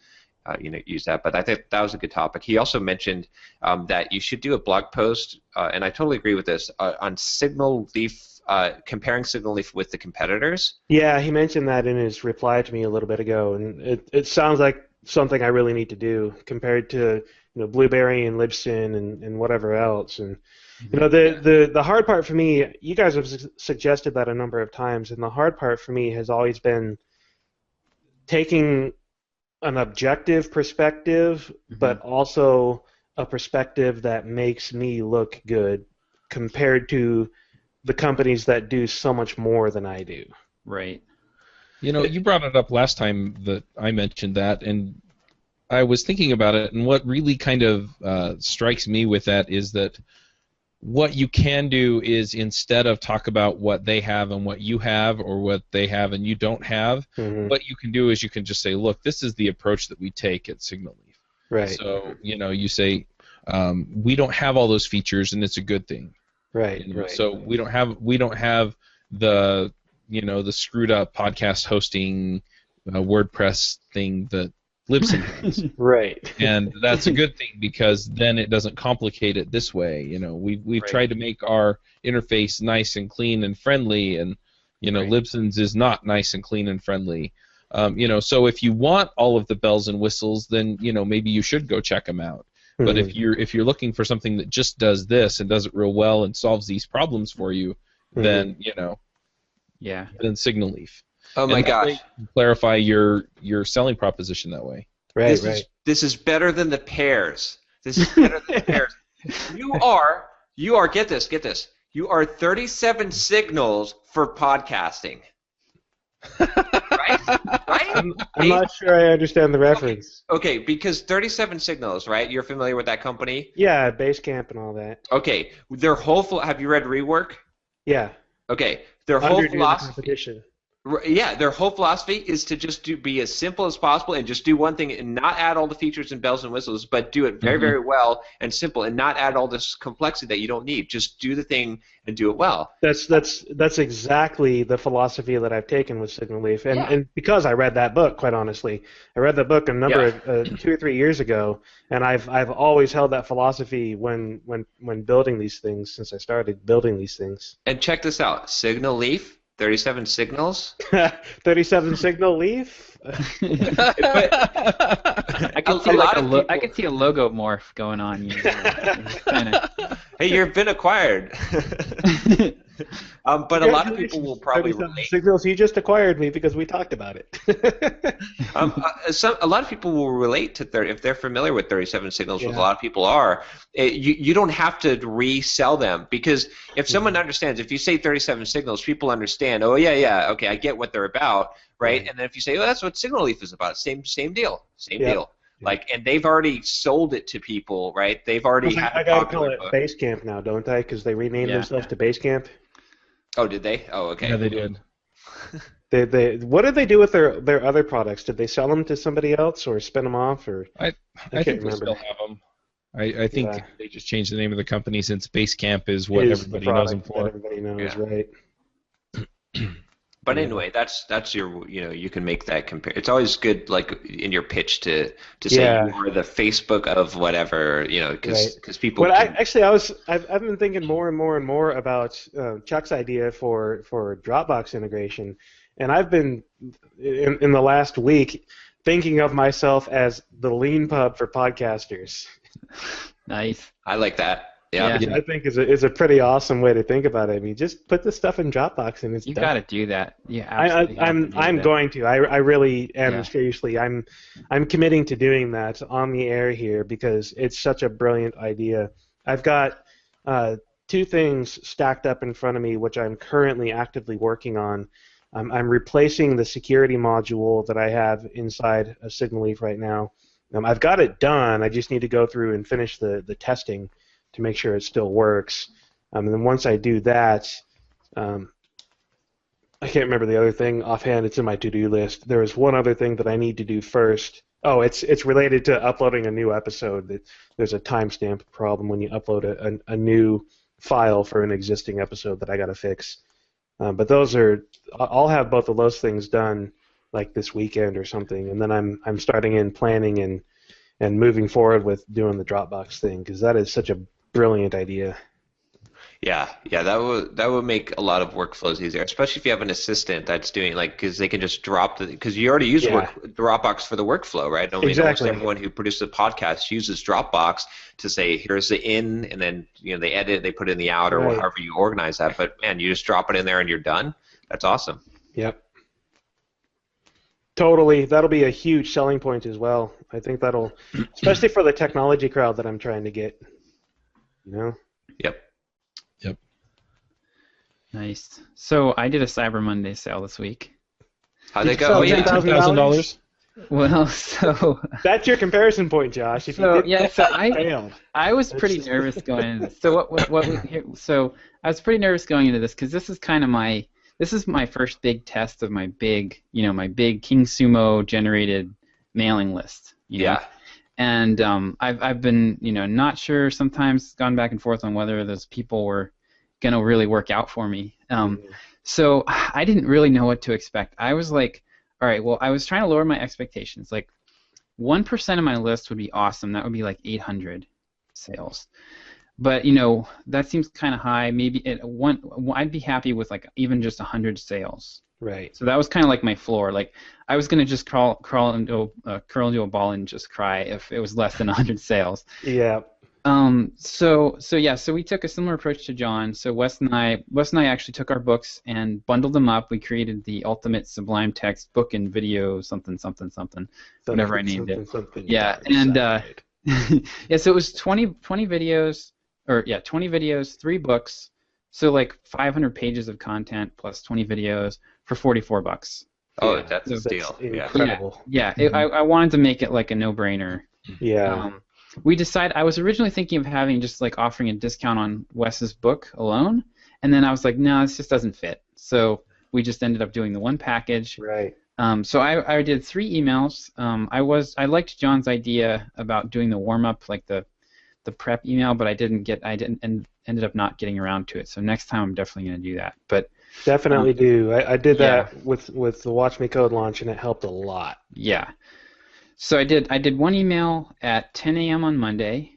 that. But I think that was a good topic. He also mentioned that you should do a blog post, and I totally agree with this, on Signal Leaf, comparing Signal Leaf with the competitors. Yeah, he mentioned that in his reply to me a little bit ago, and it sounds like something I really need to do compared to Blueberry and Libsyn and whatever else. And the hard part for me, you guys have suggested that a number of times, and the hard part for me has always been taking an objective perspective, but also a perspective that makes me look good compared to the companies that do so much more than I do. Right. You brought it up last time that I mentioned that, and I was thinking about it, and what really kind of strikes me with that is that what you can do is, instead of talk about what they have and what you have, or what they have and you don't have, what you can do is you can just say, look, this is the approach that we take at Signal Leaf. Right. So, you say, we don't have all those features, and it's a good thing. Right. So we don't have the the screwed up podcast hosting WordPress thing that Libsyn has. Right. And that's a good thing, because then it doesn't complicate it this way. We've tried to make our interface nice and clean and friendly, and Libsyn's is not nice and clean and friendly. So if you want all of the bells and whistles, then maybe you should go check them out. But if you're looking for something that just does this and does it real well and solves these problems for you, then then Signal Leaf. Oh my gosh! Clarify your selling proposition that way. Right. This is better than the Pears. This is better than the Pears. You are get this. You are 37 signals for podcasting. Right? I'm not sure I understand the reference. Okay, because 37 Signals, right? You're familiar with that company? Yeah, Basecamp and all that. Okay, their whole have you read Rework? Yeah. Okay, their whole philosophy. Their whole philosophy is to just be as simple as possible and just do one thing and not add all the features and bells and whistles, but do it very, very well and simple, and not add all this complexity that you don't need. Just do the thing and do it well. That's exactly the philosophy that I've taken with Signal Leaf, and because I read that book, quite honestly, I read that book a number of 2 or 3 years ago, and I've always held that philosophy when building these things, since I started building these things. And check this out, Signal Leaf. 37 signals? 37 Signal Leaf? I can see a logo morph going on. Hey, you've been acquired. But a lot of people will probably relate. Signals, you just acquired me because we talked about it. A lot of people will relate to if they're familiar with 37 signals, which a lot of people are. You don't have to resell them, because if someone understands, if you say 37 signals, people understand. Oh yeah, okay, I get what they're about, right? And then if you say, oh, that's what Signal Leaf is about, same deal. Like, and they've already sold it to people, right? They've already had. I gotta call it Basecamp now, don't I? Because they renamed themselves to Basecamp. Oh, did they? Oh, okay. Yeah, they did. What did they do with their other products? Did they sell them to somebody else or spin them off? Or I think they still have them. I think they just changed the name of the company, since Basecamp is what everybody knows them for. Everybody knows, right? But anyway, that's your, you can make that compare. It's always good, like in your pitch, to say you are the Facebook of whatever, because people. Well, I've been thinking more and more and more about Chuck's idea for Dropbox integration, and I've been in the last week thinking of myself as the lean pub for podcasters. Nice. I like that. Yeah. I think is a pretty awesome way to think about it. I mean, just put the stuff in Dropbox and it's You done. got to do that. Yeah, I'm going to. I really am seriously. I'm committing to doing that on the air here because it's such a brilliant idea. I've got 2 things stacked up in front of me, which I'm currently actively working on. I'm replacing the security module that I have inside a Signal Leaf right now. I've got it done. I just need to go through and finish the testing to make sure it still works. And then once I do that, I can't remember the other thing offhand. It's in my to-do list. There is one other thing that I need to do first. Oh, it's related to uploading a new episode. There's a timestamp problem when you upload a new file for an existing episode that I got to fix. But I'll have both of those things done like this weekend or something, and then I'm starting in planning and moving forward with doing the Dropbox thing because that is such a brilliant idea. Yeah, that would make a lot of workflows easier, especially if you have an assistant that's doing because they can just drop because you already use Dropbox for the workflow, right? I mean, exactly. Almost everyone who produces a podcast uses Dropbox to say here's the in, and then they edit, they put in the out, or however you organize that. But man, you just drop it in there and you're done. That's awesome. Yep. Totally, that'll be a huge selling point as well. I think that'll, especially for the technology crowd that I'm trying to get. Yep. Nice. So I did a Cyber Monday sale this week. How'd it go? $10,000. Well, so that's your comparison point, Josh. I was pretty nervous going into this. So I was pretty nervous going into this because this is kind of my first big test of my big King Sumo generated mailing list. Yeah. And I've been not sure, sometimes gone back and forth on whether those people were going to really work out for me. So I didn't really know what to expect. I was like, all right, well, I was trying to lower my expectations. Like 1% of my list would be awesome. That would be like 800 sales. But that seems kind of high. Maybe I'd be happy with like even just 100 sales. Right. So that was kind of like my floor. Like I was gonna just curl into a ball and just cry if it was less than 100 sales. Yeah. So we took a similar approach to John. So Wes and I actually took our books and bundled them up. We created the ultimate Sublime Text book and video something, whatever I named it. Yeah, and so it was 20 videos. 20 videos, 3 books, so like 500 pages of content plus 20 videos for $44. Oh, that's a deal. Incredible. Yeah. I wanted to make it like a no-brainer. Yeah. We decided, I was originally thinking of having just like offering a discount on Wes's book alone, and then I was like, no, this just doesn't fit. So we just ended up doing the one package. Right. So I did 3 emails. I liked John's idea about doing the warm-up, like the prep email, but I ended up not getting around to it. So next time I'm definitely going to do that. But definitely do. I did that with the Watch Me Code launch, and it helped a lot. Yeah. So I did 1 email at 10 a.m. on Monday,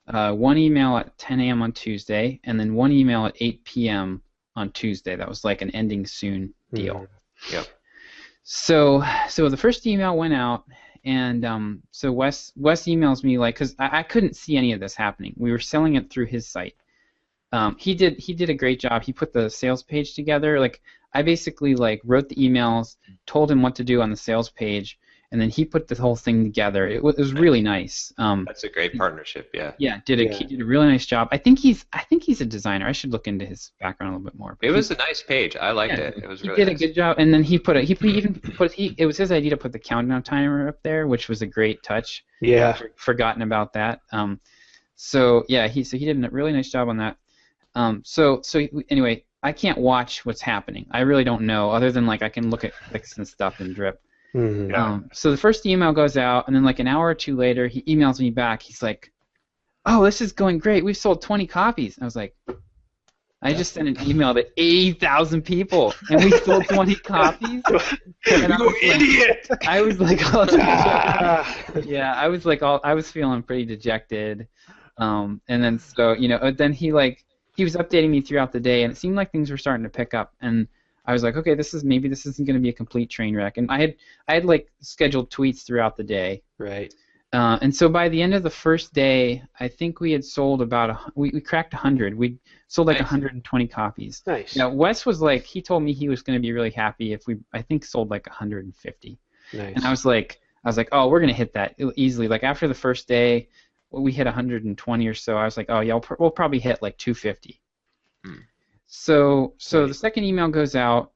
1 email at 10 a.m. on Tuesday, and then 1 email at 8 p.m. on Tuesday. That was like an ending soon deal. Mm-hmm. Yep. So the first email went out. And so Wes emails me because I couldn't see any of this happening. We were selling it through his site. He did a great job. He put the sales page together. Like I basically wrote the emails, told him what to do on the sales page, and then he put the whole thing together. It was really nice. That's a great partnership. Yeah. Yeah, he did a really nice job. I think he's a designer. I should look into his background a little bit more. It was a nice page. I liked it. It was really did nice. A good job. And then it was his idea to put the countdown timer up there, which was a great touch. Yeah. Forgotten about that. So he did a really nice job on that. So anyway, I can't watch what's happening. I really don't know, other than I can look at clicks and stuff and drip. Mm-hmm. So the first email goes out, and then an hour or 2 later, he emails me back. He's like, "Oh, this is going great. We've sold 20 copies." And I was like, I just sent an email to 80,000 people, and we sold 20 copies. And You idiot! I was like, oh, yeah, I was feeling pretty dejected. And then so, then he was updating me throughout the day, and it seemed like things were starting to pick up. And I was like, okay, this isn't going to be a complete train wreck. And I had scheduled tweets throughout the day. Right. And so by the end of the first day, I think we had sold we cracked 100. We sold 120 copies. Nice. Now Wes was he told me he was going to be really happy if I think sold 150. Nice. And I was like, oh, we're going to hit that easily. After the first day, we hit 120 or so. I was like, oh yeah, we'll probably hit 250. So the second email goes out,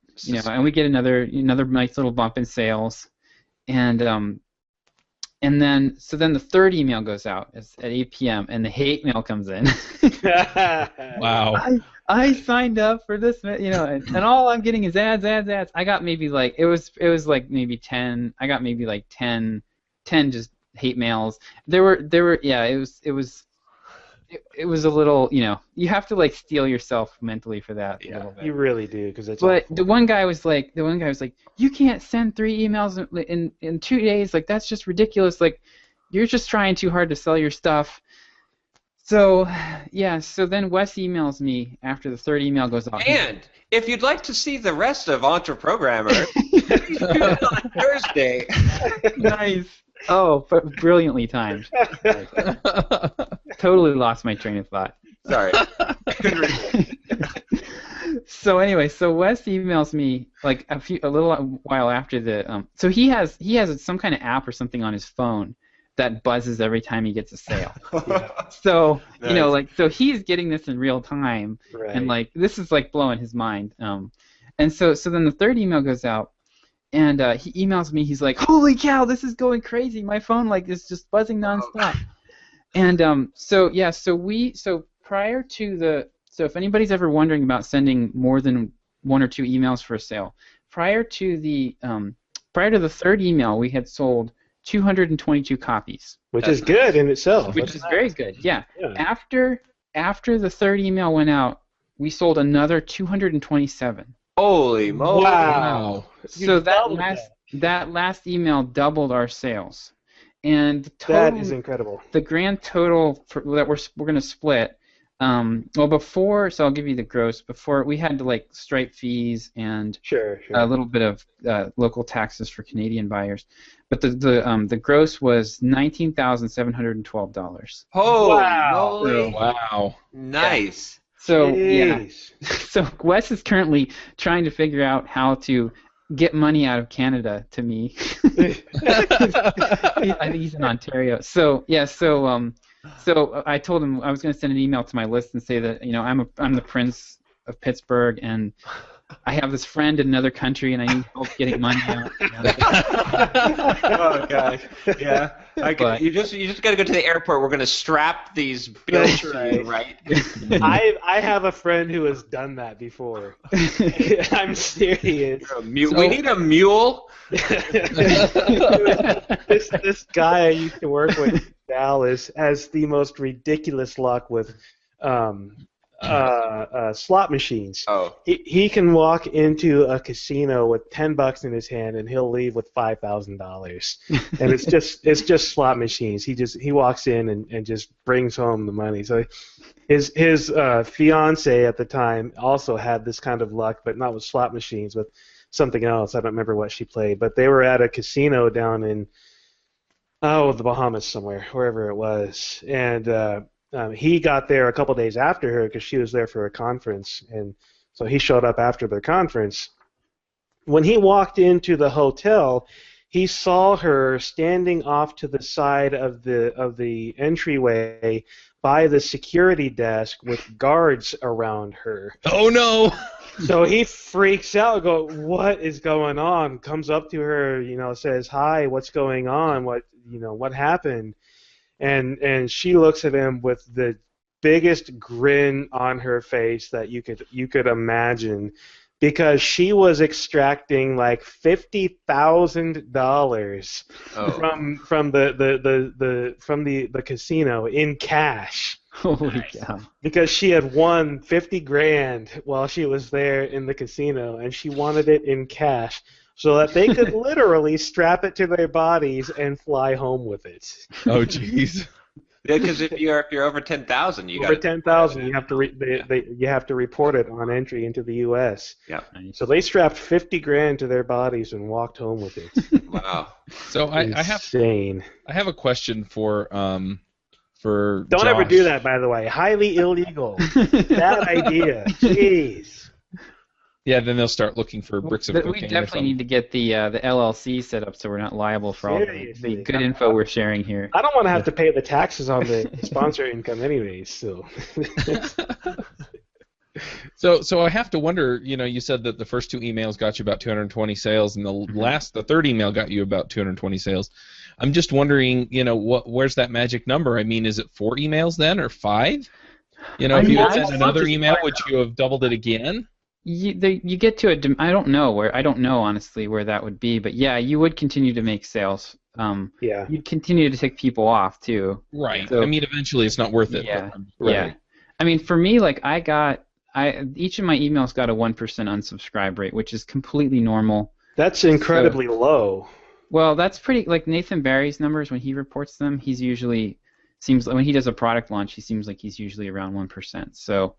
and we get another nice little bump in sales, and then the third email goes out at 8 p.m. and the hate mail comes in. Wow. I signed up for this, and all I'm getting is ads. I got maybe it was maybe 10. I got maybe 10 just hate mails. There were it was a little, you have to steel yourself mentally for that. Yeah, a little bit. you really do, because it's. But awful. the one guy was like, you can't send 3 emails in 2 days. That's just ridiculous. You're just trying too hard to sell your stuff. So yeah, so then Wes emails me after the third email goes off. And if you'd like to see the rest of EntreProgrammers, please tune in on Thursday. Nice. Oh, but brilliantly timed. Totally lost my train of thought. Sorry. So anyway, so Wes emails me a little while after the so he has some kind of app or something on his phone that buzzes every time he gets a sale. Yeah. So Nice. so he's getting this in real time, Right. and this is blowing his mind. And so then the third email goes out. And he emails me. He's like, "Holy cow, this is going crazy! My phone is just buzzing nonstop." And so prior to if anybody's ever wondering about sending more than 1 or 2 emails for a sale, prior to the third email, we had sold 222 copies, Which is good in itself. which is very good. Yeah. Yeah. After the third email went out, we sold another 227. Holy moly. Wow. So You that doubled that last email doubled our sales, and the That total, is incredible. the grand total that we're going to split. Before, so I'll give you the gross. Before we had to Stripe fees and Sure. a little bit of local taxes for Canadian buyers, but the gross was $19,712. Holy Wow. moly. Wow. Nice. So yeah, Jeez. so Wes is currently trying to figure out how to get money out of Canada to me. I think he's in Ontario. So yeah, so I told him I was going to send an email to my list and say that I'm the Prince of Pittsburgh, and I have this friend in another country, and I need help getting money out. Oh gosh. Yeah. But- You just got to go to the airport. We're going to strap these bills to you, right? I have a friend who has done that before. I'm serious. We need a mule. This guy I used to work with in Dallas has the most ridiculous luck with slot machines. Oh. He can walk into a casino with $10 in his hand and he'll leave with $5,000, and it's just slot machines. He walks in and just brings home the money. So his fiance at the time also had this kind of luck, but not with slot machines, with something else. I don't remember what she played, but they were at a casino down in the Bahamas somewhere, wherever it was, and he got there a couple days after her because she was there for a conference, and so he showed up after their conference. When he walked into the hotel, he saw her standing off to the side of the entryway by the security desk with guards around her. Oh no! So he freaks out, what is going on? Comes up to her, says, "Hi, what's going on? What happened?" And she looks at him with the biggest grin on her face that you could imagine, because she was extracting like $50,000 from the casino in cash. Holy cow! Because she had won 50 grand while she was there in the casino, and she wanted it in cash so that they could literally strap it to their bodies and fly home with it. Oh, jeez. Yeah, because if you're over 10,000, you got over 10,000, you have to you have to report it on entry into the U.S. Yeah. So they strapped 50 grand to their bodies and walked home with it. Wow. So I have a question for Don't Josh. ever do that, by the way. Highly illegal. Bad idea. Jeez. Yeah, then they'll start looking for bricks of cocaine. We definitely need to get the LLC set up so we're not liable for all the good info we're sharing here. I don't want to have to pay the taxes on the sponsor income anyways. So I have to wonder, you said that the first 2 emails got you about 220 sales, and the third email got you about 220 sales. I'm just wondering, where's that magic number? I mean, is it 4 emails then, or 5? If you had sent another email, would you have doubled it again? You get to I don't know honestly where that would be, but yeah, you would continue to make sales. You'd continue to take people off too. Right. So, I mean, eventually it's not worth it. Yeah. Right. Yeah. I mean, for me, like each of my emails got a 1% unsubscribe rate, which is completely normal. That's incredibly low. Well, that's pretty. Like Nathan Barry's numbers when he reports them, he's usually seems like when he does a product launch, he seems like he's usually around 1%. So.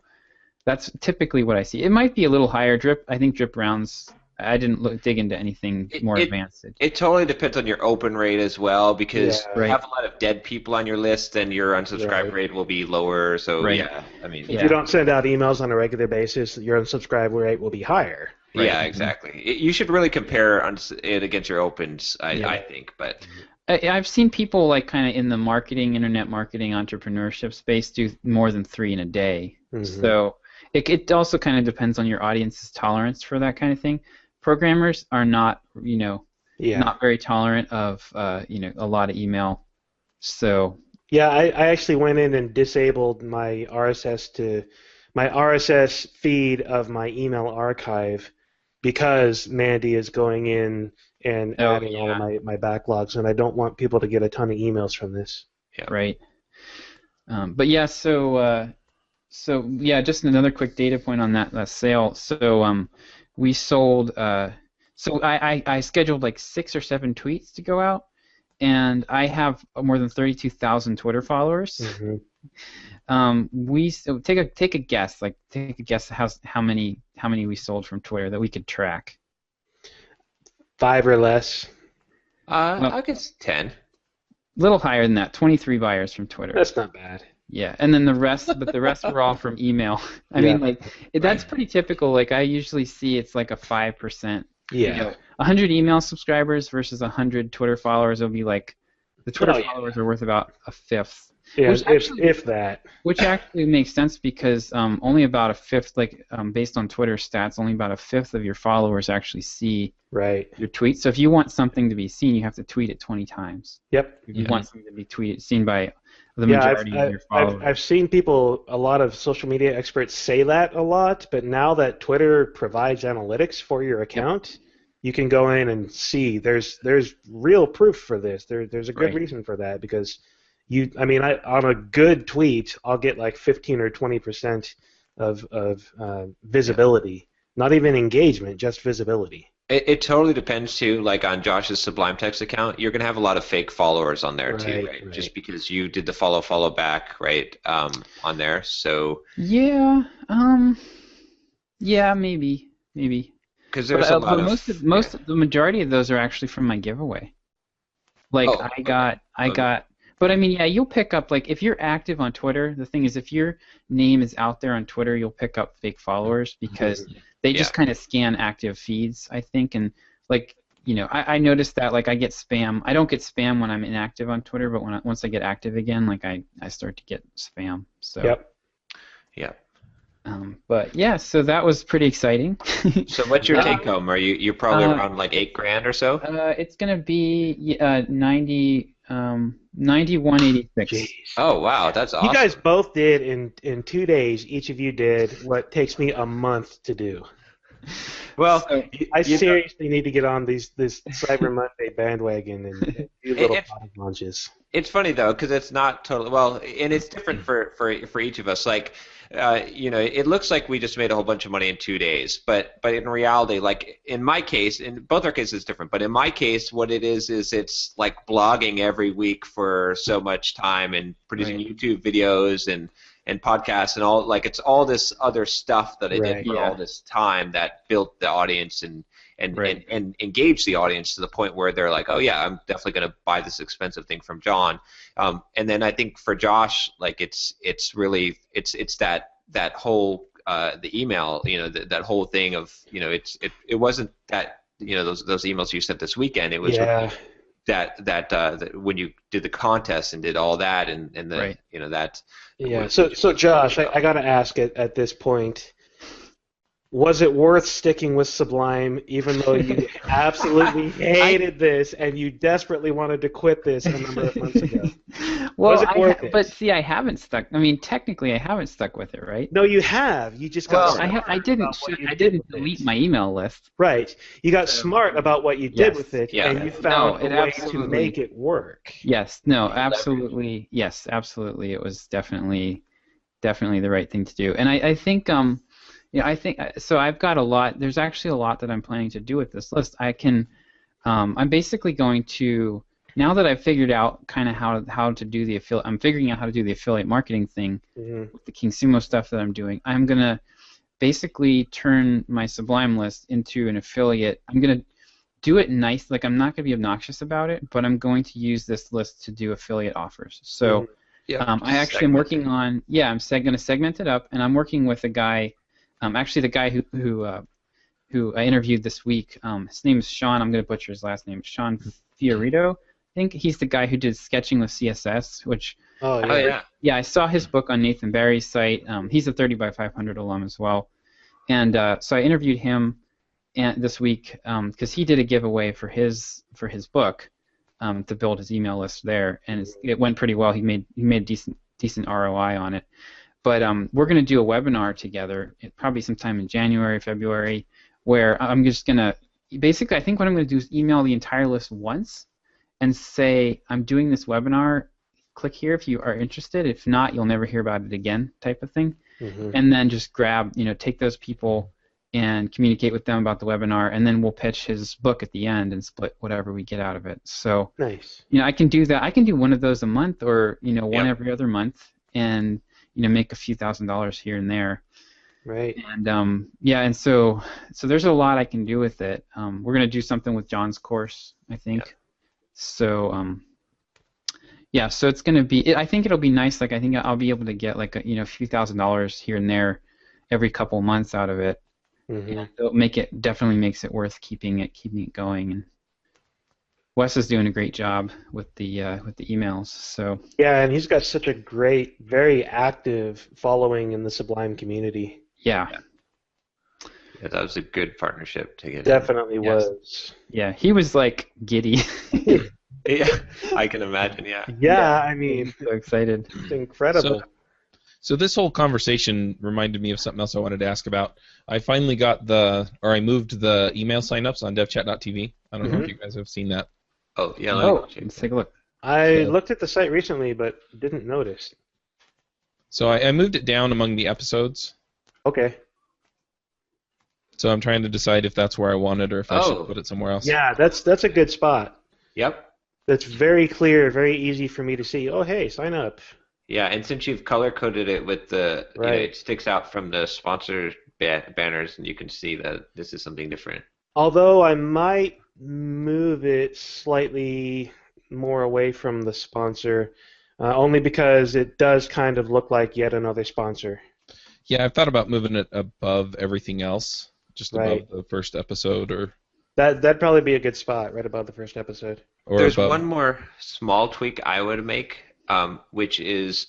That's typically what I see. It might be a little higher. I think drip rounds. I didn't dig into anything more advanced. It totally depends on your open rate as well, because if you Right. have a lot of dead people on your list, then your unsubscribe rate will be lower. So If you don't send out emails on a regular basis, your unsubscribe rate will be higher. Right. Yeah, exactly. You should really compare it against your opens, I think. But I've seen people like kind of in the internet marketing, entrepreneurship space do more than 3 in a day. Mm-hmm. So. It also kind of depends on your audience's tolerance for that kind of thing. Programmers are not, not very tolerant of, a lot of email. So. Yeah, I actually went in and disabled my RSS feed of my email archive because Mandy is going in and adding all of my backlogs, and I don't want people to get a ton of emails from this. Yeah. Right. But yeah, So yeah, just another quick data point on that sale. So we sold. So I scheduled like 6 or 7 tweets to go out, and I have more than 32,000 Twitter followers. Mm-hmm. Take a guess. Like take a guess how many we sold from Twitter that we could track. 5 or less. I guess 10. A little higher than that. 23 buyers from Twitter. That's not bad. Yeah, and then the rest were all from email. I mean, like that's pretty typical. Like I usually see it's like a 5%. Yeah. 100 email subscribers versus 100 Twitter followers will be like the Twitter followers are worth about a fifth. Yeah, if that. Which actually makes sense because only about a fifth, based on Twitter stats, only about a fifth of your followers actually see your tweet. So if you want something to be seen, you have to tweet it 20 times. Yep. If you want something to be seen by the majority of your followers. I've seen a lot of social media experts say that a lot, but now that Twitter provides analytics for your account, you can go in and see there's real proof for this. There's a good reason for that because on a good tweet, I'll get like 15 or 20% of visibility, not even engagement, just visibility. It totally depends too. Like on Josh's Sublime Text account, you're gonna have a lot of fake followers on there too, right? Just because you did the follow back, right? On there, so. Yeah. Yeah, maybe. Because there's a lot of. The majority of those are actually from my giveaway. Like I got. But I mean, yeah, you'll pick up if you're active on Twitter. The thing is, if your name is out there on Twitter, you'll pick up fake followers because they just kind of scan active feeds, I think, and I noticed that I get spam. I don't get spam when I'm inactive on Twitter, but once I get active again, I start to get spam. So. Yep. Yeah. But yeah, so that was pretty exciting. So what's your take home? Are you're probably around $8,000 or so? It's gonna be 9186. Oh wow, that's awesome. You guys both did in 2 days. Each of you did what takes me a month to do. Well, So, I seriously need to get on this Cyber Monday bandwagon and do little product launches. it's funny though, because it's not totally well, and it's different for each of us. Like, it looks like we just made a whole bunch of money in 2 days, but in reality, like in my case, in both our cases, it's different. But in my case, what it is it's like blogging every week for so much time and producing YouTube videos and podcasts and all. Like it's all this other stuff that I did for all this time that built the audience and engage the audience to the point where they're like, oh yeah, I'm definitely going to buy this expensive thing from John. And then I think for Josh, like it's really that whole the email, that whole thing of it wasn't that those emails you sent this weekend. It was that when you did the contest and did all that and the that. Yeah. So Josh, I got to ask at this point. Was it worth sticking with Sublime even though you absolutely hated this and you desperately wanted to quit this a number of months ago? Well, but see, I haven't stuck. I mean, technically, I haven't stuck with it, right? No, you have. You just got. Well, I didn't delete my email list. Right. You got smart about what you did with it, and you found a way to make it work. Yes. No. Absolutely. Yes. Absolutely. It was definitely the right thing to do, and I think I think so. I've got a lot. There's actually a lot that I'm planning to do with this list. I'm basically going to, now that I've figured out kind of how to do the affiliate. I'm figuring out how to do the affiliate marketing thing with the Kingsumo stuff that I'm doing. I'm gonna basically turn my Sublime list into an affiliate. I'm gonna do it nice. Like I'm not gonna be obnoxious about it, but I'm going to use this list to do affiliate offers. So I actually am working on. Yeah, I'm going to segment it up, and I'm working with a guy. Actually, the guy who I interviewed this week, his name is Sean. I'm going to butcher his last name. Sean Fiorito. I think he's the guy who did sketching with CSS, which I saw his book on Nathan Barry's site. He's a 30 by 500 alum as well, and so I interviewed him this week because he did a giveaway for his book to build his email list there, and it went pretty well. He made decent ROI on it. But we're going to do a webinar together, probably sometime in January, February, where I'm just going to, basically I think what I'm going to do is email the entire list once and say, I'm doing this webinar, click here if you are interested. If not, you'll never hear about it again type of thing. And then just take those people and communicate with them about the webinar, and then we'll pitch his book at the end and split whatever we get out of it. So, nice. I can do that. I can do one of those a month or, one every other month, and make a few $1,000s here and there. Right. And and so there's a lot I can do with it. We're gonna do something with John's course, I think. Yeah. So so it's gonna be. I think it'll be nice. Like I think I'll be able to get like a few $1,000s here and there every couple months out of it. And it'll definitely makes it worth keeping it going. And Wes is doing a great job with the emails. So yeah, and he's got such a great, very active following in the Sublime community. Yeah, that was a good partnership to get. Definitely was. Yeah, he was like giddy. Yeah, I can imagine. Yeah. Yeah, I mean, so excited. It's incredible. So this whole conversation reminded me of something else I wanted to ask about. I finally I moved the email signups on devchat.tv. I don't know if you guys have seen that. Oh, yeah. Let's take a look. I looked at the site recently, but didn't notice. So I moved it down among the episodes. Okay. So I'm trying to decide if that's where I want it or if I should put it somewhere else. Yeah, that's a good spot. Yep. That's very clear, very easy for me to see. Oh, hey, sign up. Yeah, and since you've color-coded it with the, it sticks out from the sponsor banners, and you can see that this is something different. Although I might move it slightly more away from the sponsor, only because it does kind of look like yet another sponsor. Yeah, I've thought about moving it above everything else, just above the first episode, or that'd probably be a good spot, right above the first episode. Or there's above. One more small tweak I would make, which is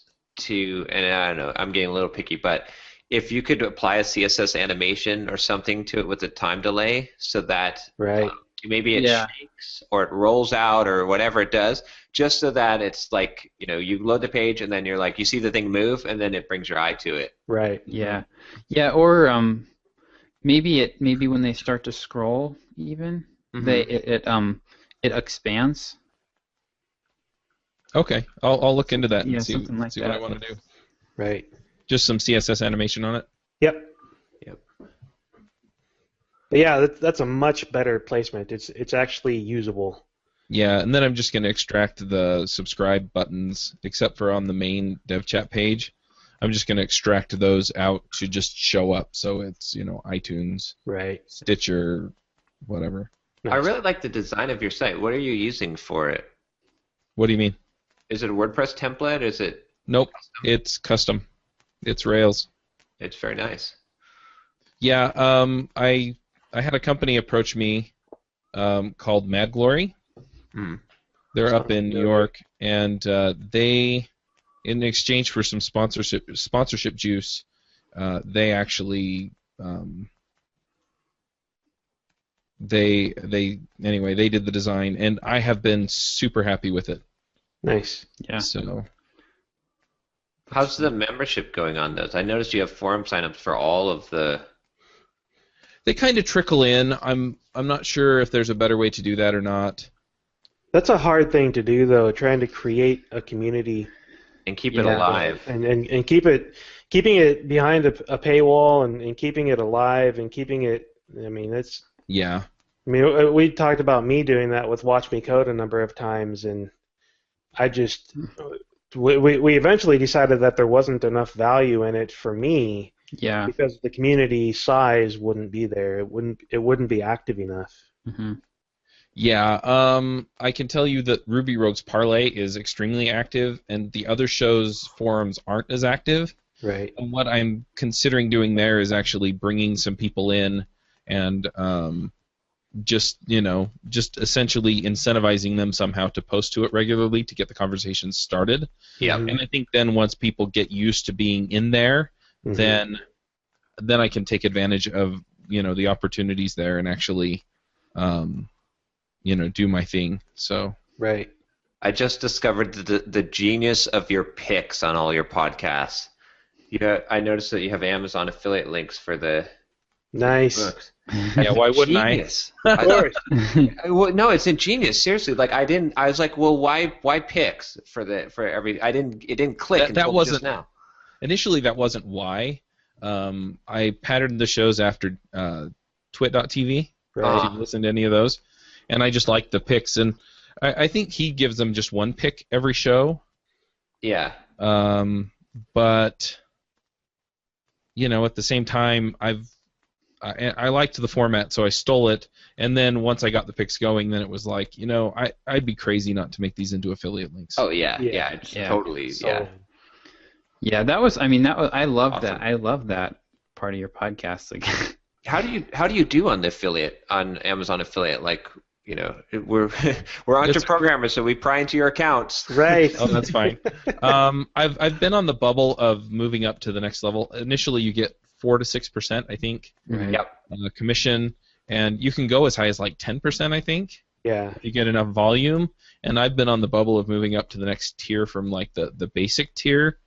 and I don't know, I'm getting a little picky, but if you could apply a CSS animation or something to it with a time delay, so that maybe it shakes or it rolls out or whatever it does, just so that it's like, you load the page and then you're like, you see the thing move and then it brings your eye to it. Right. Yeah. Yeah, or maybe when they start to scroll, even it expands. Okay, I'll look into that Yeah, and see something like what that. I want to do. Right. Just some CSS animation on it. Yep. But yeah, that's a much better placement. It's actually usable. Yeah, and then I'm just going to extract the subscribe buttons, except for on the main dev chat page. I'm just going to extract those out to just show up, so it's iTunes, Right. Stitcher, whatever. Nice. I really like the design of your site. What are you using for it? What do you mean? Is it a WordPress template? Is it? Nope, it's custom. It's Rails. It's very nice. Yeah, I had a company approach me called Mad Glory. They're up in New York, and they, in exchange for some sponsorship juice, they actually they did the design, and I have been super happy with it. Nice. Yeah. So How's the membership going on those? I noticed you have forum signups for all of the. they kind of trickle in. I'm not sure if there's a better way to do that or not. That's a hard thing to do, though, trying to create a community And keep it alive. and keeping it behind a paywall and keeping it alive and keeping it. I mean, that's. Yeah. I mean, we talked about me doing that with Watch Me Code a number of times, and I just we eventually decided that there wasn't enough value in it for me. Yeah. Because the community size wouldn't be there. It wouldn't be active enough. Mm-hmm. Yeah, I can tell you that Ruby Rogues Parlay is extremely active, and the other shows' forums aren't as active. Right. And what I'm considering doing there is actually bringing some people in and just essentially incentivizing them somehow to post to it regularly to get the conversations started. Yeah. And I think then once people get used to being in there, then I can take advantage of the opportunities there and actually do my thing. So Right. I just discovered the genius of your picks on all your podcasts. I noticed that you have Amazon affiliate links for the Nice. books. yeah, why wouldn't Genius. Of course. Well, no, it's ingenious. Seriously, like I was like, well, why picks for every? It didn't click That until wasn't- just now. Initially, that wasn't why. I patterned the shows after twit.tv. Right. If you've listened to any of those. And I just liked the picks. And I think he gives them just one pick every show. Yeah. But, at the same time, I liked the format, so I stole it. And then once I got the picks going, then it was like, I'd be crazy not to make these into affiliate links. Oh yeah, Yeah. it's totally So, Yeah, that was. I mean, I love Awesome. that. I love that part of your podcast. Like, How do you do on the affiliate on Amazon affiliate? Like, we're EntreProgrammers, so we pry into your accounts. right. Oh, that's fine. I've been on the bubble of moving up to the next level. Initially, you get 4 to 6%, I think, right. Yep. commission, and you can go as high as like 10%, I think, Yeah. if you get enough volume. And I've been on the bubble of moving up to the next tier from like the basic tier,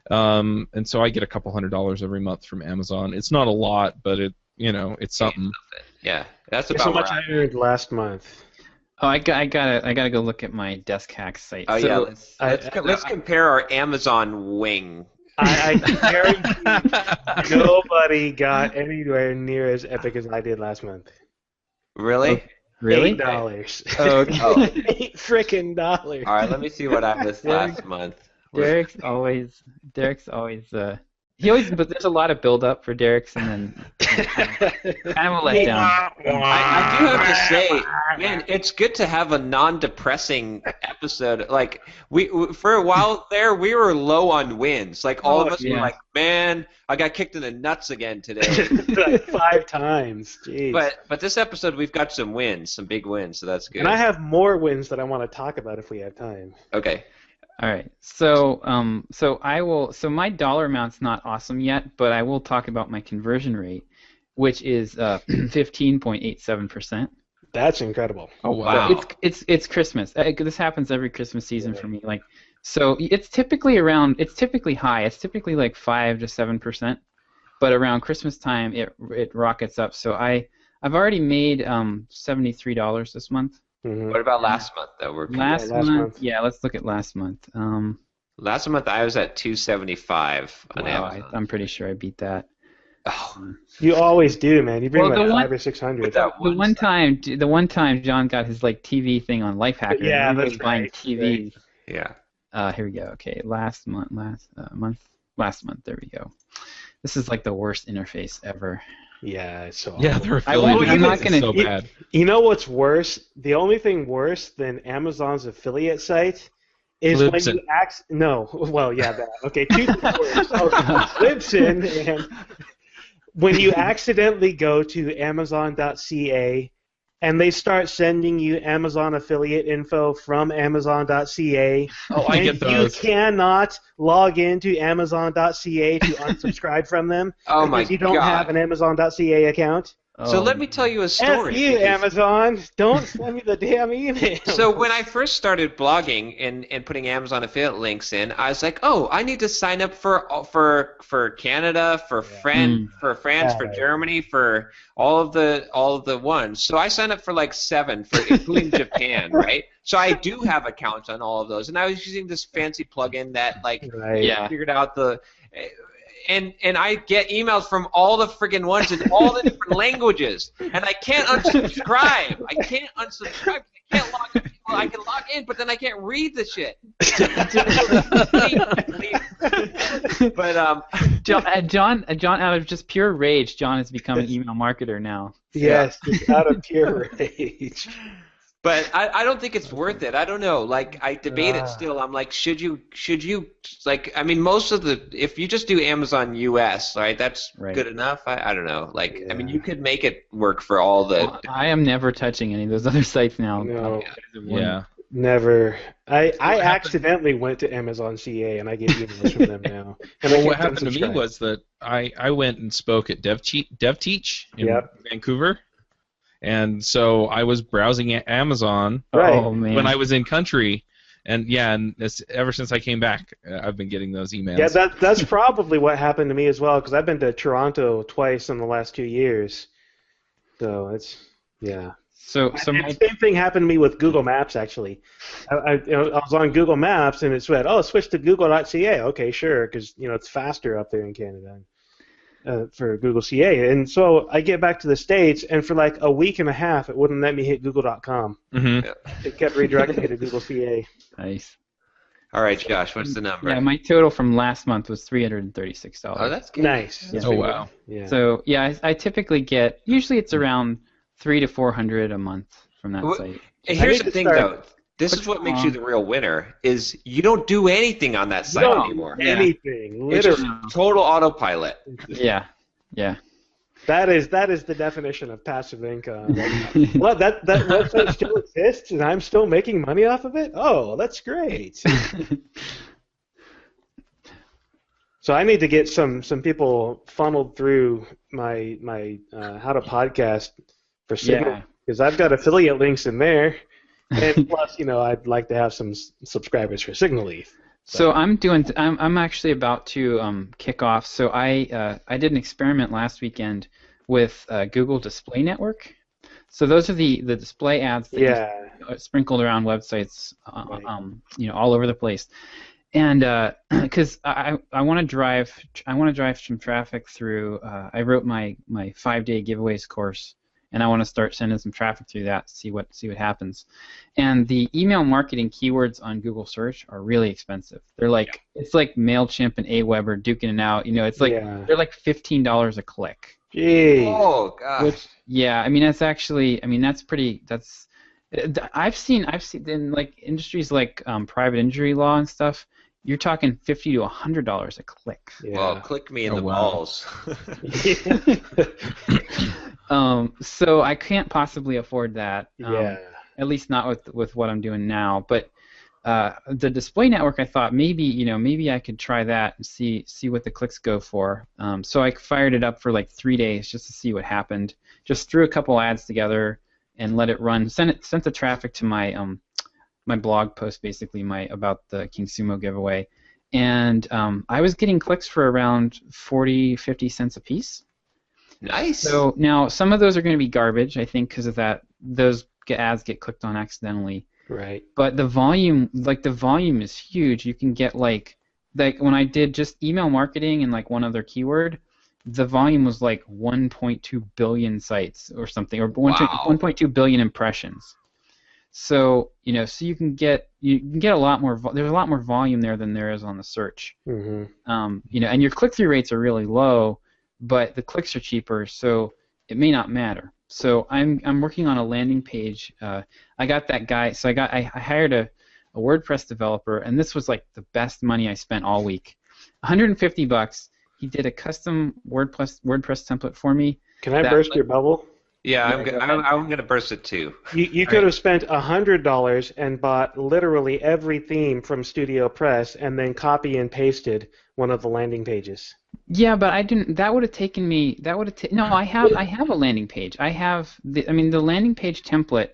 and so I get a couple $100 every month from Amazon. It's not a lot, but it's something. Yeah, that's Guess about how much right. I earned last month? Oh, I gotta go look at my desk hack site. Oh So, yeah, let's compare our Amazon wing. I guarantee nobody got anywhere near as epic as I did last month. Really? Really? $8. Oh, okay. $8 frickin' dollars. All right, let me see what I missed last month. Derek's always. But there's a lot of build up for Derek's, and then kind of a letdown. I do have to say, man, it's good to have a non-depressing episode. Like we for a while there, we were low on wins. Like all of us were yeah. like, man, I got kicked in the nuts again today. Like 5 times. Jeez. but this episode, we've got some wins, some big wins, so that's good. And I have more wins that I want to talk about if we have time. Okay. All right. So I will. So my dollar amount's not awesome yet, but I will talk about my conversion rate, which is 15.87%. That's incredible. Oh wow! So it's Christmas. This happens every Christmas season for me. Like, so it's typically high. It's typically like 5 to 7%. but around Christmas time it rockets up. So I've already made $73 this month. Mm-hmm. What about last month though? Last month. Yeah, let's look at last month. Last month I was at $275 on Wow, Amazon. I'm pretty sure I beat that. Oh, You always do, man. You bring Well, like the 500 or 600. The one time John got his like TV thing on Lifehacker. Yeah, he was that's buying right. TVs. yeah. Here we go. Okay, last month. There we go. This is like the worst interface ever. Yeah, it's so Yeah, awful. their affiliate I'm not links gonna- is so bad. You know what's worse? The only thing worse than Amazon's affiliate site is when Libsyn. you no. Well, yeah, that. Okay, two things worse. Okay, Libsyn, and when you accidentally go to Amazon.ca and they start sending you Amazon affiliate info from Amazon.ca. Oh, I get those. You cannot log into Amazon.ca to unsubscribe from them Oh my because you don't God. have an Amazon.ca account. So Oh, let me tell you a F story. you, because- Amazon. Don't send me the damn email. So when I first started blogging and putting Amazon affiliate links in, I was like, oh, I need to sign up for Canada, for France, Yeah. for Germany, for all of the ones. So I signed up for like 7, including Japan, right? So I do have accounts on all of those, and I was using this fancy plugin that Right. Yeah. figured out the. And I get emails from all the friggin' ones in all the different languages, and I can't unsubscribe. I can't log in. Well, I can log in, but then I can't read the shit. But John, out of just pure rage, John has become an email marketer now. Yes, just out of pure rage. But I don't think it's worth it. I don't know. Like, I debate it still. I'm like, should you like? I mean, most of if you just do Amazon US, right? That's Right. good enough. I don't know. Like, I mean, you could make it work for all the. Well, I am never touching any of those other sites now. No. Yeah. Never. I accidentally went to Amazon CA and I get emails from them now. And Well, I what can't happened to me unsubscribe. was that I went and spoke at DevTeach in Yep. Vancouver, and so I was browsing at Amazon Right. Oh man. when I was in country, and ever since I came back, I've been getting those emails. Yeah, that's probably what happened to me as well because I've been to Toronto twice in the last 2 years. So it's yeah. So And my the same thing happened to me with Google Maps, actually. I was on Google Maps, and it said, "Oh, switch to Google.ca." Okay, sure, because it's faster up there in Canada for Google CA. And so I get back to the States, and for like a week and a half, it wouldn't let me hit Google.com. Mm-hmm. It kept redirecting me to Google CA. nice. All right, Josh, what's the number? Yeah, my total from last month was $336. Oh, that's good. Nice. Yeah. Oh wow. Yeah. So yeah, I typically get it's around $300 to $400 a month from that Well, site. And I here's need the to thing, start- though. This is what makes you the real winner. Is you don't do anything on that site No, anymore. anything. It's just Literally. total autopilot. Yeah. That is the definition of passive income. What, that website still exists and I'm still making money off of it? Oh, that's great. So I need to get some people funneled through my how to podcast for Signal Yeah. because I've got affiliate links in there, and plus I'd like to have some subscribers for Signal Leaf. So I'm actually about to kick off. So I did an experiment last weekend with Google Display Network. So those are the display ads that Yeah. sprinkled around websites, Right. all over the place. And because I want to drive some traffic through. I wrote my 5-day giveaways course, and I want to start sending some traffic through that. See what happens. And the email marketing keywords on Google search are really expensive. They're like it's like Mailchimp and Aweber duking it out. It's like they're like $15 a click. Gee. Oh gosh. Which, yeah, I mean that's pretty. I've seen in like industries like private injury law and stuff. You're talking $50 to $100 a click. Yeah. Well, click me in Oh, the wow. balls. So I can't possibly afford that. Yeah. At least not with what I'm doing now. But the display network, I thought maybe I could try that and see what the clicks go for. So I fired it up for like 3 days just to see what happened. Just threw a couple ads together and let it run. Sent the traffic to my my blog post, basically about the King Sumo giveaway, and I was getting clicks for around 40-50 cents a piece. Nice. So now some of those are going to be garbage, I think, because of that. Those ads get clicked on accidentally. Right. But the volume is huge. You can get like when I did just email marketing and like one other keyword, the volume was like 1.2 billion sites or something, or 1.2 billion impressions. So so you can get a lot more. There's a lot more volume there than there is on the search. Mm-hmm. And your click-through rates are really low, but the clicks are cheaper, so it may not matter. So I'm working on a landing page. I got that guy. So I hired a WordPress developer, and this was like the best money I spent all week. $150. He did a custom WordPress template for me. Can I burst your bubble? Yeah, I'm going to burst it too. You could have spent $100 and bought literally every theme from Studio Press and then copy and pasted one of the landing pages. Yeah, but I didn't. That would have taken me. No, I have a landing page. I have the landing page template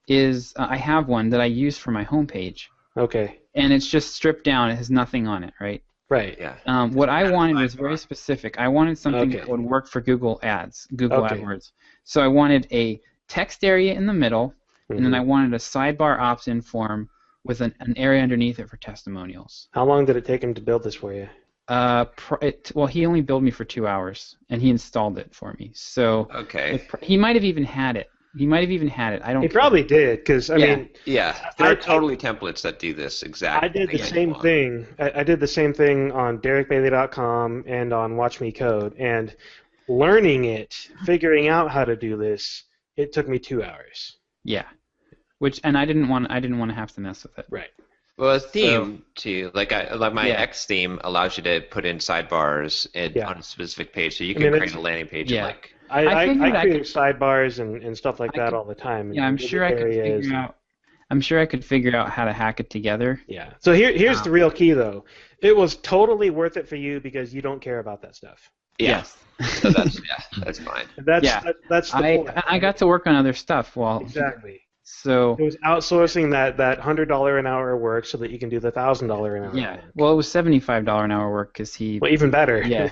is I have one that I use for my homepage. Okay. And it's just stripped down. It has nothing on it, right? Right. Yeah. What I wanted was very specific. I wanted something that would work for Google Ads, Google AdWords. So I wanted a text area in the middle, and then I wanted a sidebar opt-in form with an area underneath it for testimonials. How long did it take him to build this for you? Well, he only billed me for 2 hours, and he installed it for me. So he might have even had it. I don't. He probably did, because I mean. Yeah, there are totally templates that do this exactly. I did the same thing. I did the same thing on DerekBailey.com and on Watch Me Code, and learning it, figuring out how to do this, it took me 2 hours. Yeah, and I didn't want to have to mess with it. Right. Well, a theme too, like my X theme allows you to put in sidebars on a specific page, so you can create a landing page. Yeah. Like I create sidebars and stuff like that all the time. Yeah, I'm sure I could figure out how to hack it together. Yeah. So here's the real key, though. It was totally worth it for you because you don't care about that stuff. Yeah. Yes. So that's fine. That's the point. I got to work on other stuff while. Exactly. So it was outsourcing that $100 an hour work so that you can do the $1,000 an hour. Yeah. Well, it was $75 an hour work because he. Well, even better. Yeah.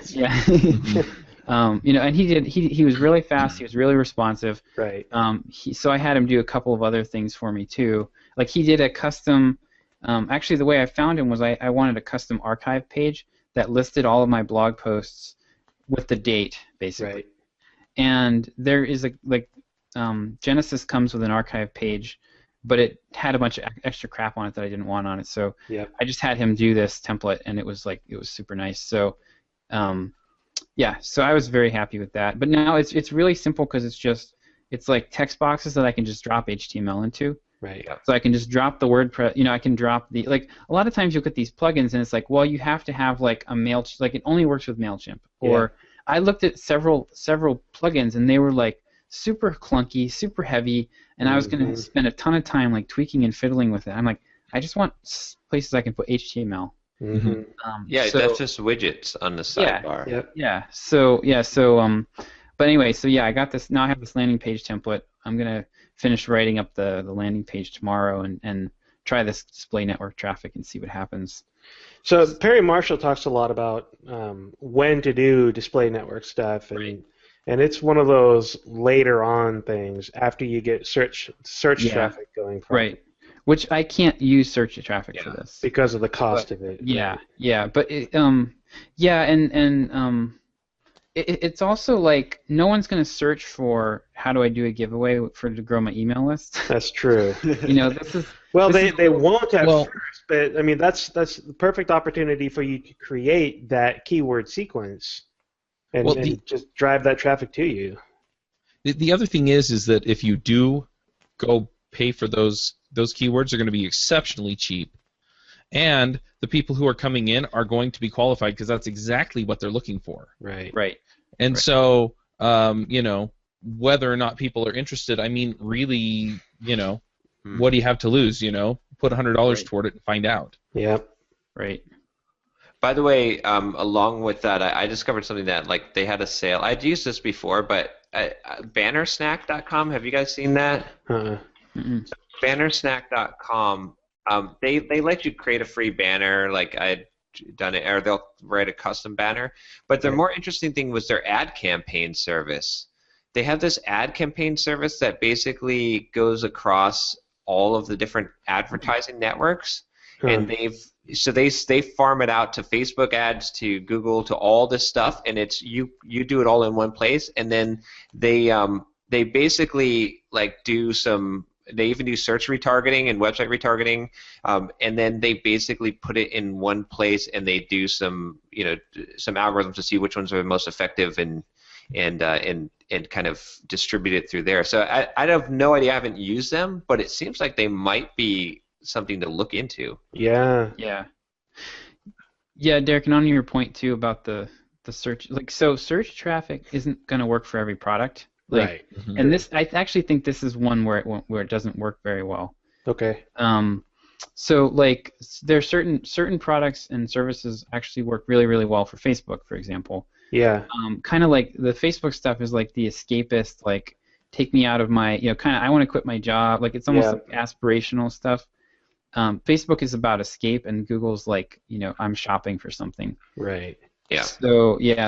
And he was really fast. He was really responsive. Right. So I had him do a couple of other things for me too. Like he did a custom. Actually, the way I found him was I wanted a custom archive page that listed all of my blog posts with the date, basically. Right. And there is Genesis comes with an archive page, but it had a bunch of extra crap on it that I didn't want on it. So I just had him do this template, and it was super nice. So, so I was very happy with that. But now it's really simple because it's like text boxes that I can just drop HTML into. Right. So I can just drop the WordPress. I can drop a lot of times you'll get these plugins, and it's like, well, you have to have like a MailChimp. Like it only works with MailChimp. Or I looked at several plugins, and they were like super clunky, super heavy, and I was going to spend a ton of time like tweaking and fiddling with it. I'm like, I just want places I can put HTML. Mm-hmm. That's just widgets on the sidebar. But anyway, I got this. Now I have this landing page template. I'm gonna finish writing up the landing page tomorrow and try this display network traffic and see what happens. So Perry Marshall talks a lot about when to do display network stuff, and it's one of those later on things after you get search traffic going from right. Which I can't use search traffic for this because of the cost of it. But it's also like no one's going to search for how do I do a giveaway to grow my email list. That's true. This is they won't at first, but I mean that's the perfect opportunity for you to create that keyword sequence and just drive that traffic to you. The other thing is that if you do go pay for those keywords, are going to be exceptionally cheap, and the people who are coming in are going to be qualified because that's exactly what they're looking for. Right. And so, whether or not people are interested, I mean, really, what do you have to lose? Put $100 toward it and find out. Yep. Right. By the way, along with that, I discovered something that they had a sale. I'd used this before, but bannersnack.com. Have you guys seen that? Uh-uh. Bannersnack.com. They let you create a free banner. Like I done it, or they'll write a custom banner. But the more interesting thing was their ad campaign service. They have this ad campaign service that basically goes across all of the different advertising networks, and they farm it out to Facebook ads, to Google, to all this stuff, and it's you do it all in one place, and then they basically like do some. They even do search retargeting and website retargeting, and then they basically put it in one place, and they do some algorithms to see which ones are the most effective and kind of distribute it through there. So I have no idea. I haven't used them, but it seems like they might be something to look into. Yeah. Derek, and on your point too about the search, so search traffic isn't going to work for every product. Right. And this, I actually think this is one where it doesn't work very well. Okay. So there are certain products and services actually work really, really well for Facebook, for example. Yeah. Kind of like the Facebook stuff is like the escapist, like take me out of my, kind of I want to quit my job. Like it's almost like aspirational stuff. Facebook is about escape, and Google's like, I'm shopping for something. Right. Yeah.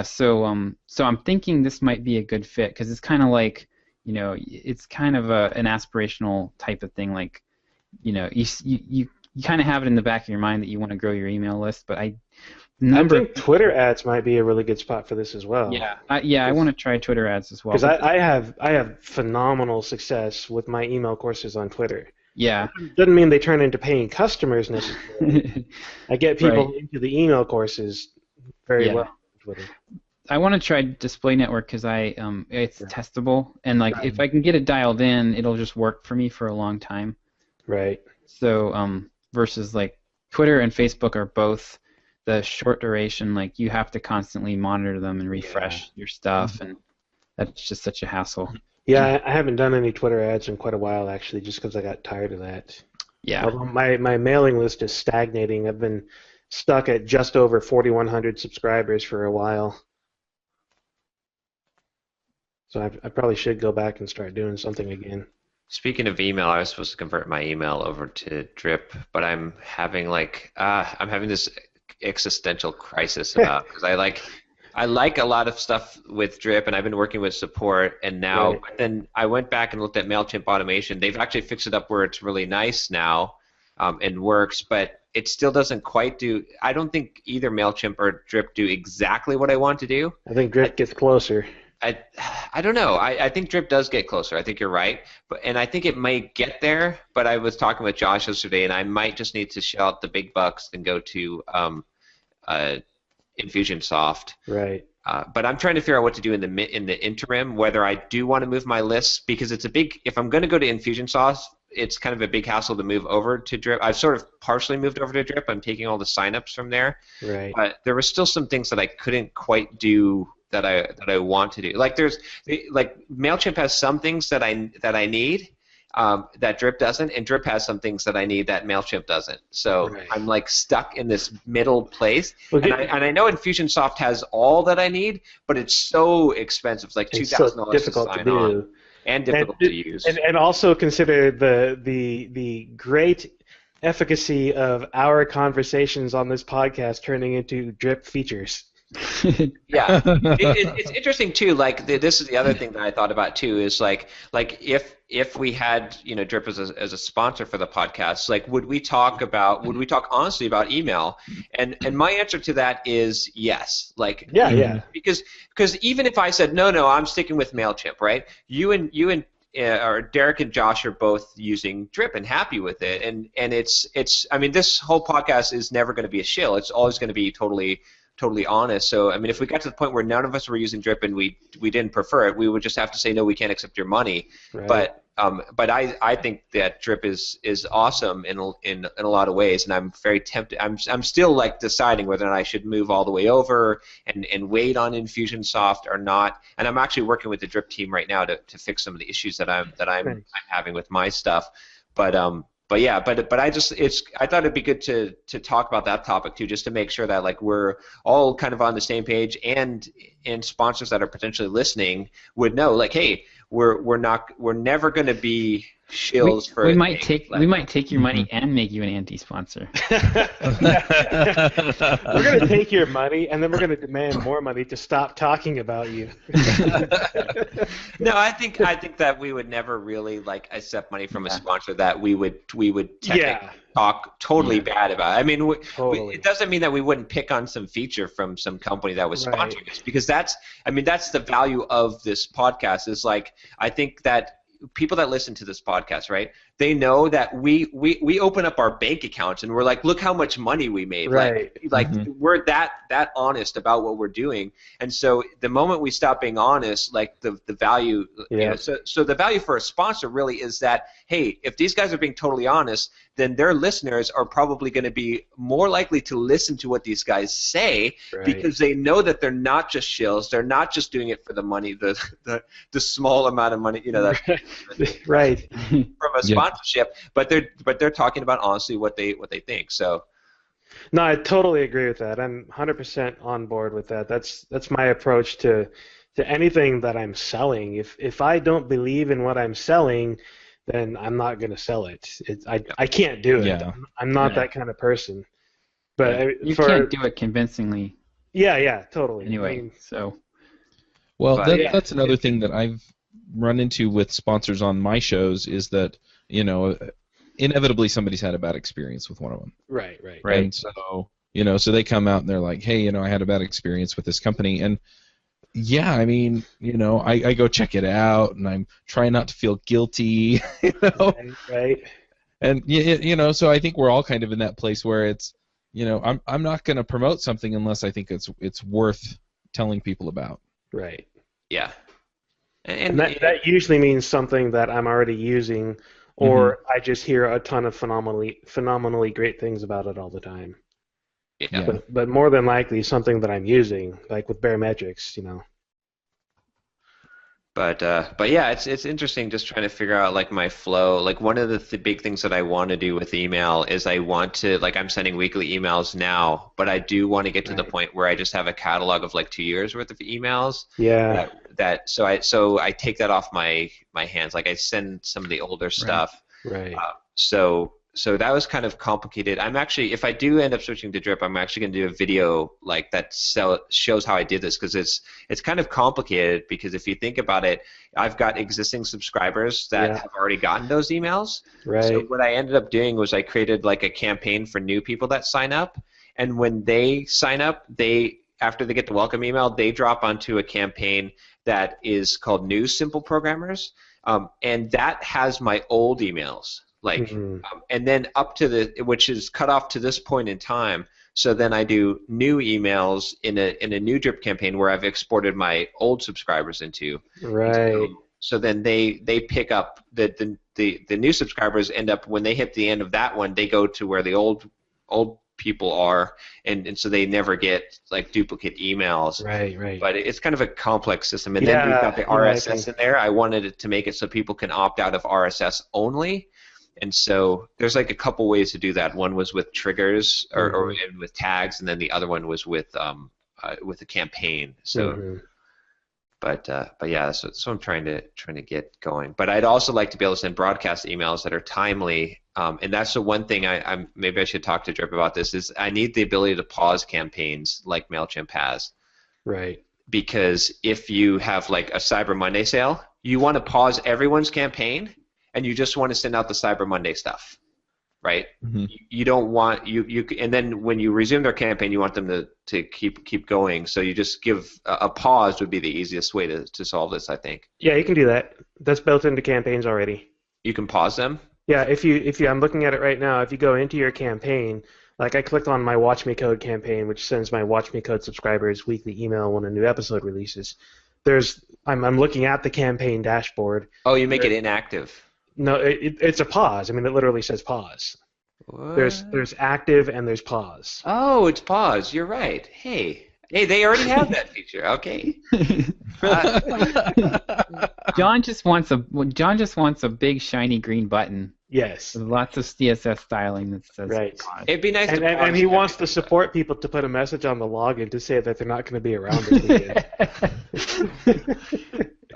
So I'm thinking this might be a good fit because it's kind of like, it's kind of an aspirational type of thing. Like, you kind of have it in the back of your mind that you want to grow your email list, but I think Twitter ads might be a really good spot for this as well. I want to try Twitter ads as well. Because I have phenomenal success with my email courses on Twitter. Yeah. Doesn't mean they turn into paying customers necessarily. I get people into the email courses very well on Twitter. I want to try Display Network because it's testable, and if I can get it dialed in, it'll just work for me for a long time. Right. So versus like Twitter and Facebook are both the short duration, like you have to constantly monitor them and refresh your stuff, and that's just such a hassle. Yeah, I haven't done any Twitter ads in quite a while, actually, just because I got tired of that. Yeah. Although my mailing list is stagnating. I've been stuck at just over 4,100 subscribers for a while. So I probably should go back and start doing something again. Speaking of email, I was supposed to convert my email over to Drip, but I'm having this existential crisis about because I like a lot of stuff with Drip, and I've been working with support, and now then I went back and looked at MailChimp automation. They've actually fixed it up where it's really nice now and works, but it still doesn't quite do. I don't think either MailChimp or Drip do exactly what I want to do. I think Drip gets closer. I don't know. I think Drip does get closer. I think you're right, and I think it might get there. But I was talking with Josh yesterday, and I might just need to shell out the big bucks and go to Infusionsoft. Right. But I'm trying to figure out what to do in the interim, whether I do want to move my lists, because it's a big. If I'm going to go to Infusionsoft, it's kind of a big hassle to move over to Drip. I've sort of partially moved over to Drip. I'm taking all the signups from there. Right. But there were still some things that I couldn't quite do that I want to do. Like MailChimp has some things that I need that Drip doesn't, and Drip has some things that I need that MailChimp doesn't. So I'm like stuck in this middle place. Okay. And I know Infusionsoft has all that I need, but it's so expensive. It's like $2,000 to sign on. And difficult to use. And also consider the great efficacy of our conversations on this podcast turning into Drip features. Yeah, it's interesting too. Like this is the other thing that I thought about too. Is like if we had Drip as a sponsor for the podcast, like would we talk honestly about email? And my answer to that is yes. Like yeah. Because even if I said no, I'm sticking with MailChimp, right? You and or Derek and Josh are both using Drip and happy with it, and it's I mean this whole podcast is never going to be a shill. It's always going to be totally honest. So I mean, if we got to the point where none of us were using Drip and we didn't prefer it, we would just have to say no, we can't accept your money. Right. But I think that Drip is awesome in a lot of ways, and I'm very tempted. I'm still like deciding whether or not I should move all the way over and wait on Infusionsoft or not. And I'm actually working with the Drip team right now to fix some of the issues that I'm having with my stuff. But I thought it'd be good to talk about that topic too, just to make sure that like we're all kind of on the same page, and sponsors that are potentially listening would know like, hey, we're never going to be shills for. We might take your money and make you an anti-sponsor. We're going to take your money, and then we're going to demand more money to stop talking about you. No, I think that we would never really like accept money from a sponsor that we would technically talk totally bad about. I mean, it doesn't mean that we wouldn't pick on some feature from some company that was sponsoring us, because that's the value of this podcast. Is like, I think that people that listen to this podcast, right? They know that we open up our bank accounts and we're like, look how much money we made. Right. Like we're that honest about what we're doing. And so the moment we stop being honest, like the value, so the value for a sponsor really is that, hey, if these guys are being totally honest, then their listeners are probably going to be more likely to listen to what these guys say, because they know that they're not just shills, they're not just doing it for the money, the small amount of money, that from a sponsorship, but they're talking about honestly what they think. So no, I totally agree with that. I'm 100% on board with that. That's my approach to anything that I'm selling. If I don't believe in what I'm selling, then I'm not going to sell it. I can't do it. Yeah. I'm not that kind of person. But you can't do it convincingly. Yeah, totally. Anyway, that's another thing that I've run into with sponsors on my shows is that, inevitably somebody's had a bad experience with one of them. Right. And so, so they come out and they're like, hey, I had a bad experience with this company, and I go check it out, and I'm trying not to feel guilty, Right. And so I think we're all kind of in that place where it's, I'm not going to promote something unless I think it's worth telling people about. Right. Yeah. And that usually means something that I'm already using, or I just hear a ton of phenomenally great things about it all the time. Yeah. But more than likely something that I'm using, like with Barometrics, But yeah, it's interesting just trying to figure out like my flow. Like one of the big things that I want to do with email is I want to, like, I'm sending weekly emails now, but I do want to get to the point where I just have a catalog of like 2 years worth of emails. Yeah. So I take that off my hands. Like I send some of the older stuff. Right. So that was kind of complicated. I'm actually, if I do end up switching to Drip, I'm actually going to do a video like that shows how I did this, because it's kind of complicated, because if you think about it, I've got existing subscribers that have already gotten those emails. Right. So what I ended up doing was I created like a campaign for new people that sign up, and when they sign up, after they get the welcome email, they drop onto a campaign that is called New Simple Programmers, and that has my old emails. And then up to which is cut off to this point in time. So then I do new emails in a new Drip campaign where I've exported my old subscribers into. Right. So then they pick up the new subscribers end up, when they hit the end of that one, they go to where the old people are, and so they never get like duplicate emails. Right. But it's kind of a complex system. And then we've got the RSS in there. I wanted it to make it so people can opt out of RSS only. And so there's like a couple ways to do that. One was with triggers or with tags, and then the other one was with a campaign. So, but yeah, so I'm trying to get going. But I'd also like to be able to send broadcast emails that are timely. And that's the one thing I'm maybe I should talk to Drip about this, is I need the ability to pause campaigns like MailChimp has. Right. Because if you have like a Cyber Monday sale, you want to pause everyone's campaign, and you just want to send out the Cyber Monday stuff, right? You don't want and then when you resume their campaign, you want them to keep going. So you just give a pause would be the easiest way to solve this, I think. Yeah, you can do that. That's built into campaigns already. You can pause them. Yeah, if you I'm looking at it right now. If you go into your campaign, like I clicked on my Watch Me Code campaign, which sends my Watch Me Code subscribers weekly email when a new episode releases. I'm looking at the campaign dashboard. Oh, you make it inactive. No, it's a pause. I mean, it literally says pause. What? There's active and there's pause. Oh, it's pause. You're right. Hey, they already have that feature. Okay. John just wants a big shiny green button. Yes. With lots of CSS styling that says right. pause. It'd be nice and he wants the support people to put a message on the login to say that they're not going to be around this weekend.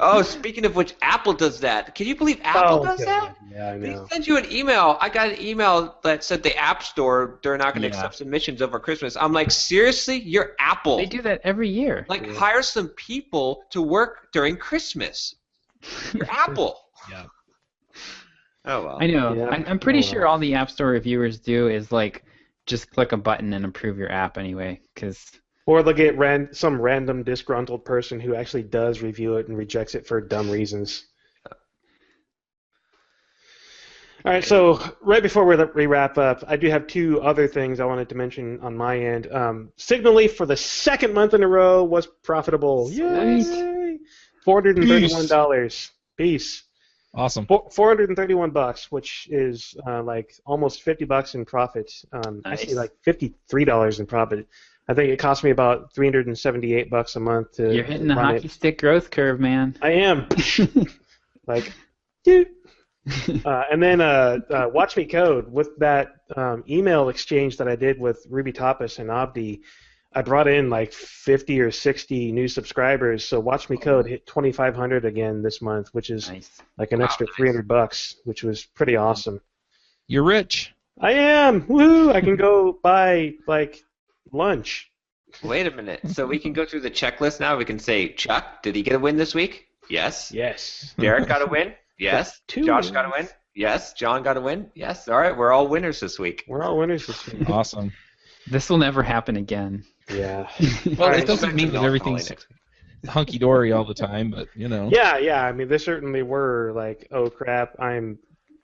Oh, speaking of which, Apple does that. Can you believe Apple does that? Yeah, I They know. send you an email. I got an email that said the App Store, they're not going to accept submissions over Christmas. I'm like, seriously? You're Apple. They do that every year. Like, hire some people to work during Christmas. You're Apple. Yeah. Oh, well. I know. Yeah. I'm pretty sure all the App Store reviewers do is like just click a button and approve your app anyway, because. Or they'll get some random disgruntled person who actually does review it and rejects it for dumb reasons. All right, so right before we wrap up, I do have two other things I wanted to mention on my end. Signally, for the second month in a row, was profitable. Yay! $431. Peace. Awesome. $431, which is like almost $50 in profit. Actually, like $53 in profit. I think it cost me about $378 a month to. You're hitting the hockey stick growth curve, man. I am. Like, dude. And then Watch Me Code, with that email exchange that I did with Ruby Tapas and Abdi, I brought in like 50 or 60 new subscribers. So Watch Me Code hit 2,500 again this month, which is like an extra $300, which was pretty awesome. You're rich. I am. Woo! I can go buy like lunch. Wait a minute. So we can go through the checklist now. We can say, Chuck, did he get a win this week? Yes. Yes. Derek got a win? Yes. Josh got a win? Yes. John got a win? Yes. All right. We're all winners this week. We're all winners this week. Awesome. This will never happen again. Yeah. Well, it doesn't mean that everything's hunky-dory all the time, but, you know. Yeah. I mean, there certainly were like, oh, crap, I'm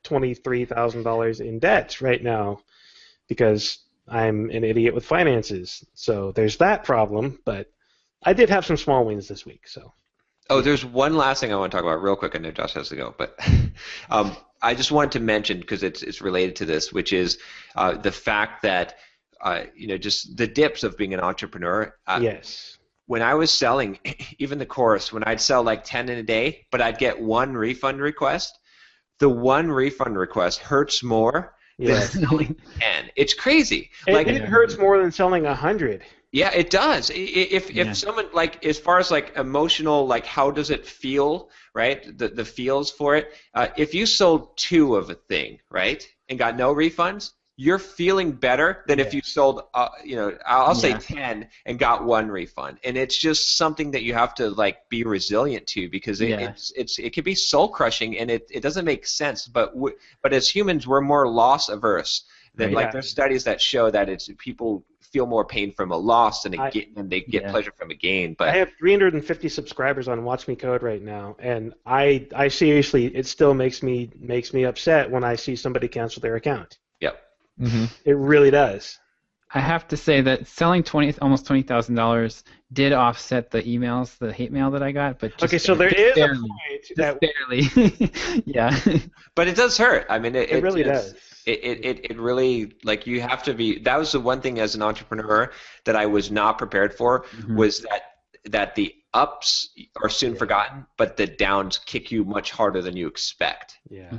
$23,000 in debt right now because I'm an idiot with finances. So there's that problem, but I did have some small wins this week, so. Oh, there's one last thing I want to talk about real quick. I know Josh has to go, but I just wanted to mention, because it's related to this, which is the fact that just the dips of being an entrepreneur. Yes. When I was selling, even the course, when I'd sell like 10 in a day, but I'd get one refund request, the one refund request hurts more than selling 10. It's crazy. It hurts more than selling 100. Yeah, it does. If someone, like, as far as like emotional, like how does it feel, right? The feels for it. If you sold 2 of a thing, right, and got no refunds, you're feeling better than if you sold, I'll say 10 and got 1 refund. And it's just something that you have to like be resilient to, because it can be soul crushing and it doesn't make sense. But as humans, we're more loss averse. Like there's studies that show that it's people feel more pain from a loss than they get pleasure from a gain. But I have 350 subscribers on Watch Me Code right now, and I seriously, it still makes me upset when I see somebody cancel their account. Yep. Mm-hmm. It really does. I have to say that selling almost $20,000 did offset the emails, the hate mail that I got, but okay, so there is a point that barely, yeah. But it does hurt. I mean, it really does. It really, like, you have to be. That was the one thing as an entrepreneur that I was not prepared for, was that the ups are soon forgotten, but the downs kick you much harder than you expect. Yeah.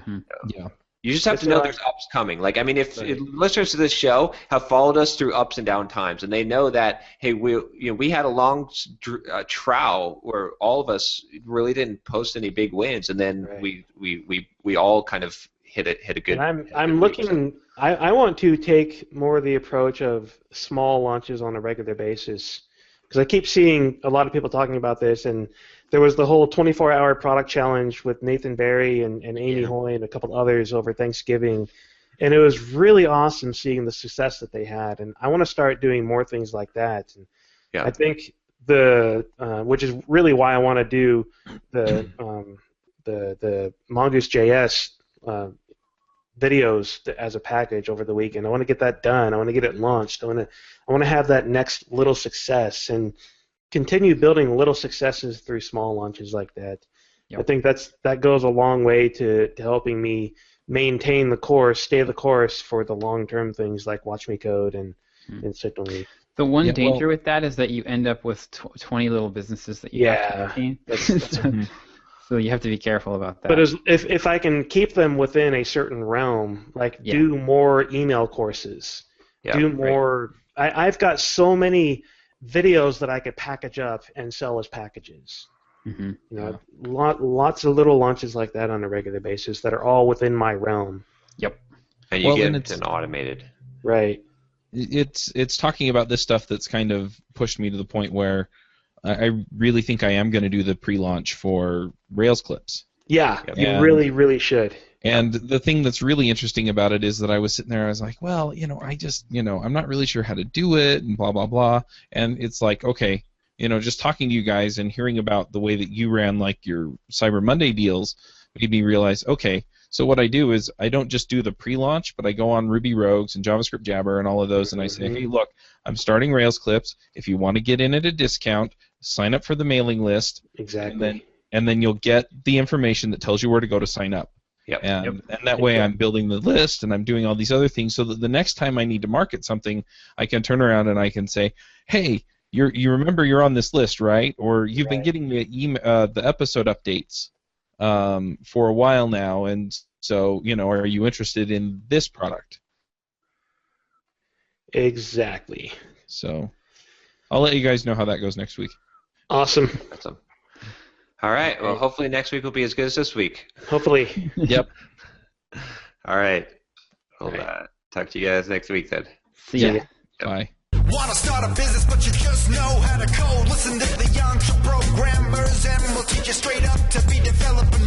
Yeah. You just have to know there's ups coming. Like, I mean, if listeners to this show have followed us through ups and down times, and they know that, hey, we had a long trough where all of us really didn't post any big wins, and then we all kind of hit a good. And I'm looking. I want to take more of the approach of small launches on a regular basis, because I keep seeing a lot of people talking about this, and there was the whole 24-hour product challenge with Nathan Barry and Amy Hoy and a couple others over Thanksgiving, and it was really awesome seeing the success that they had. And I want to start doing more things like that. And I think which is really why I want to do the Mongoose.js videos as a package over the weekend. I want to get that done. I want to get it launched. I want to have that next little success and continue building little successes through small launches like that. Yep. I think that goes a long way to helping me maintain the course, stay the course for the long-term things like Watch Me Code and Signally. The one danger with that is that you end up with 20 little businesses that you have to maintain. So you have to be careful about that. But if I can keep them within a certain realm, like do more email courses, do more. I've got so many videos that I could package up and sell as packages. Mm-hmm. You know, lots of little launches like that on a regular basis that are all within my realm. Yep. And you and get an automated. Right. It's talking about this stuff that's kind of pushed me to the point where I really think I am going to do the pre-launch for Rails clips. Yeah, Yep. you really, really should. And the thing that's really interesting about it is that I was sitting there, I was like, well, I just, I'm not really sure how to do it, and blah, blah, blah. And it's like, okay, just talking to you guys and hearing about the way that you ran, like, your Cyber Monday deals made me realize, okay, so what I do is I don't just do the pre-launch, but I go on Ruby Rogues and JavaScript Jabber and all of those, and I say, hey, look, I'm starting Rails clips. If you want to get in at a discount, sign up for the mailing list. Exactly. And then you'll get the information that tells you where to go to sign up. Yep. And that way I'm building the list and I'm doing all these other things so that the next time I need to market something, I can turn around and I can say, hey, you remember you're on this list, right? Or you've been getting the episode updates for a while now, and so, are you interested in this product? Exactly. So I'll let you guys know how that goes next week. Awesome. All right. Well, hopefully next week will be as good as this week. Hopefully. Yep. All right. We'll talk to you guys next week then. See ya. Bye. Wanna start a business, but you just know how to code. Listen to the EntreProgrammers, and we'll teach you straight up to be developer.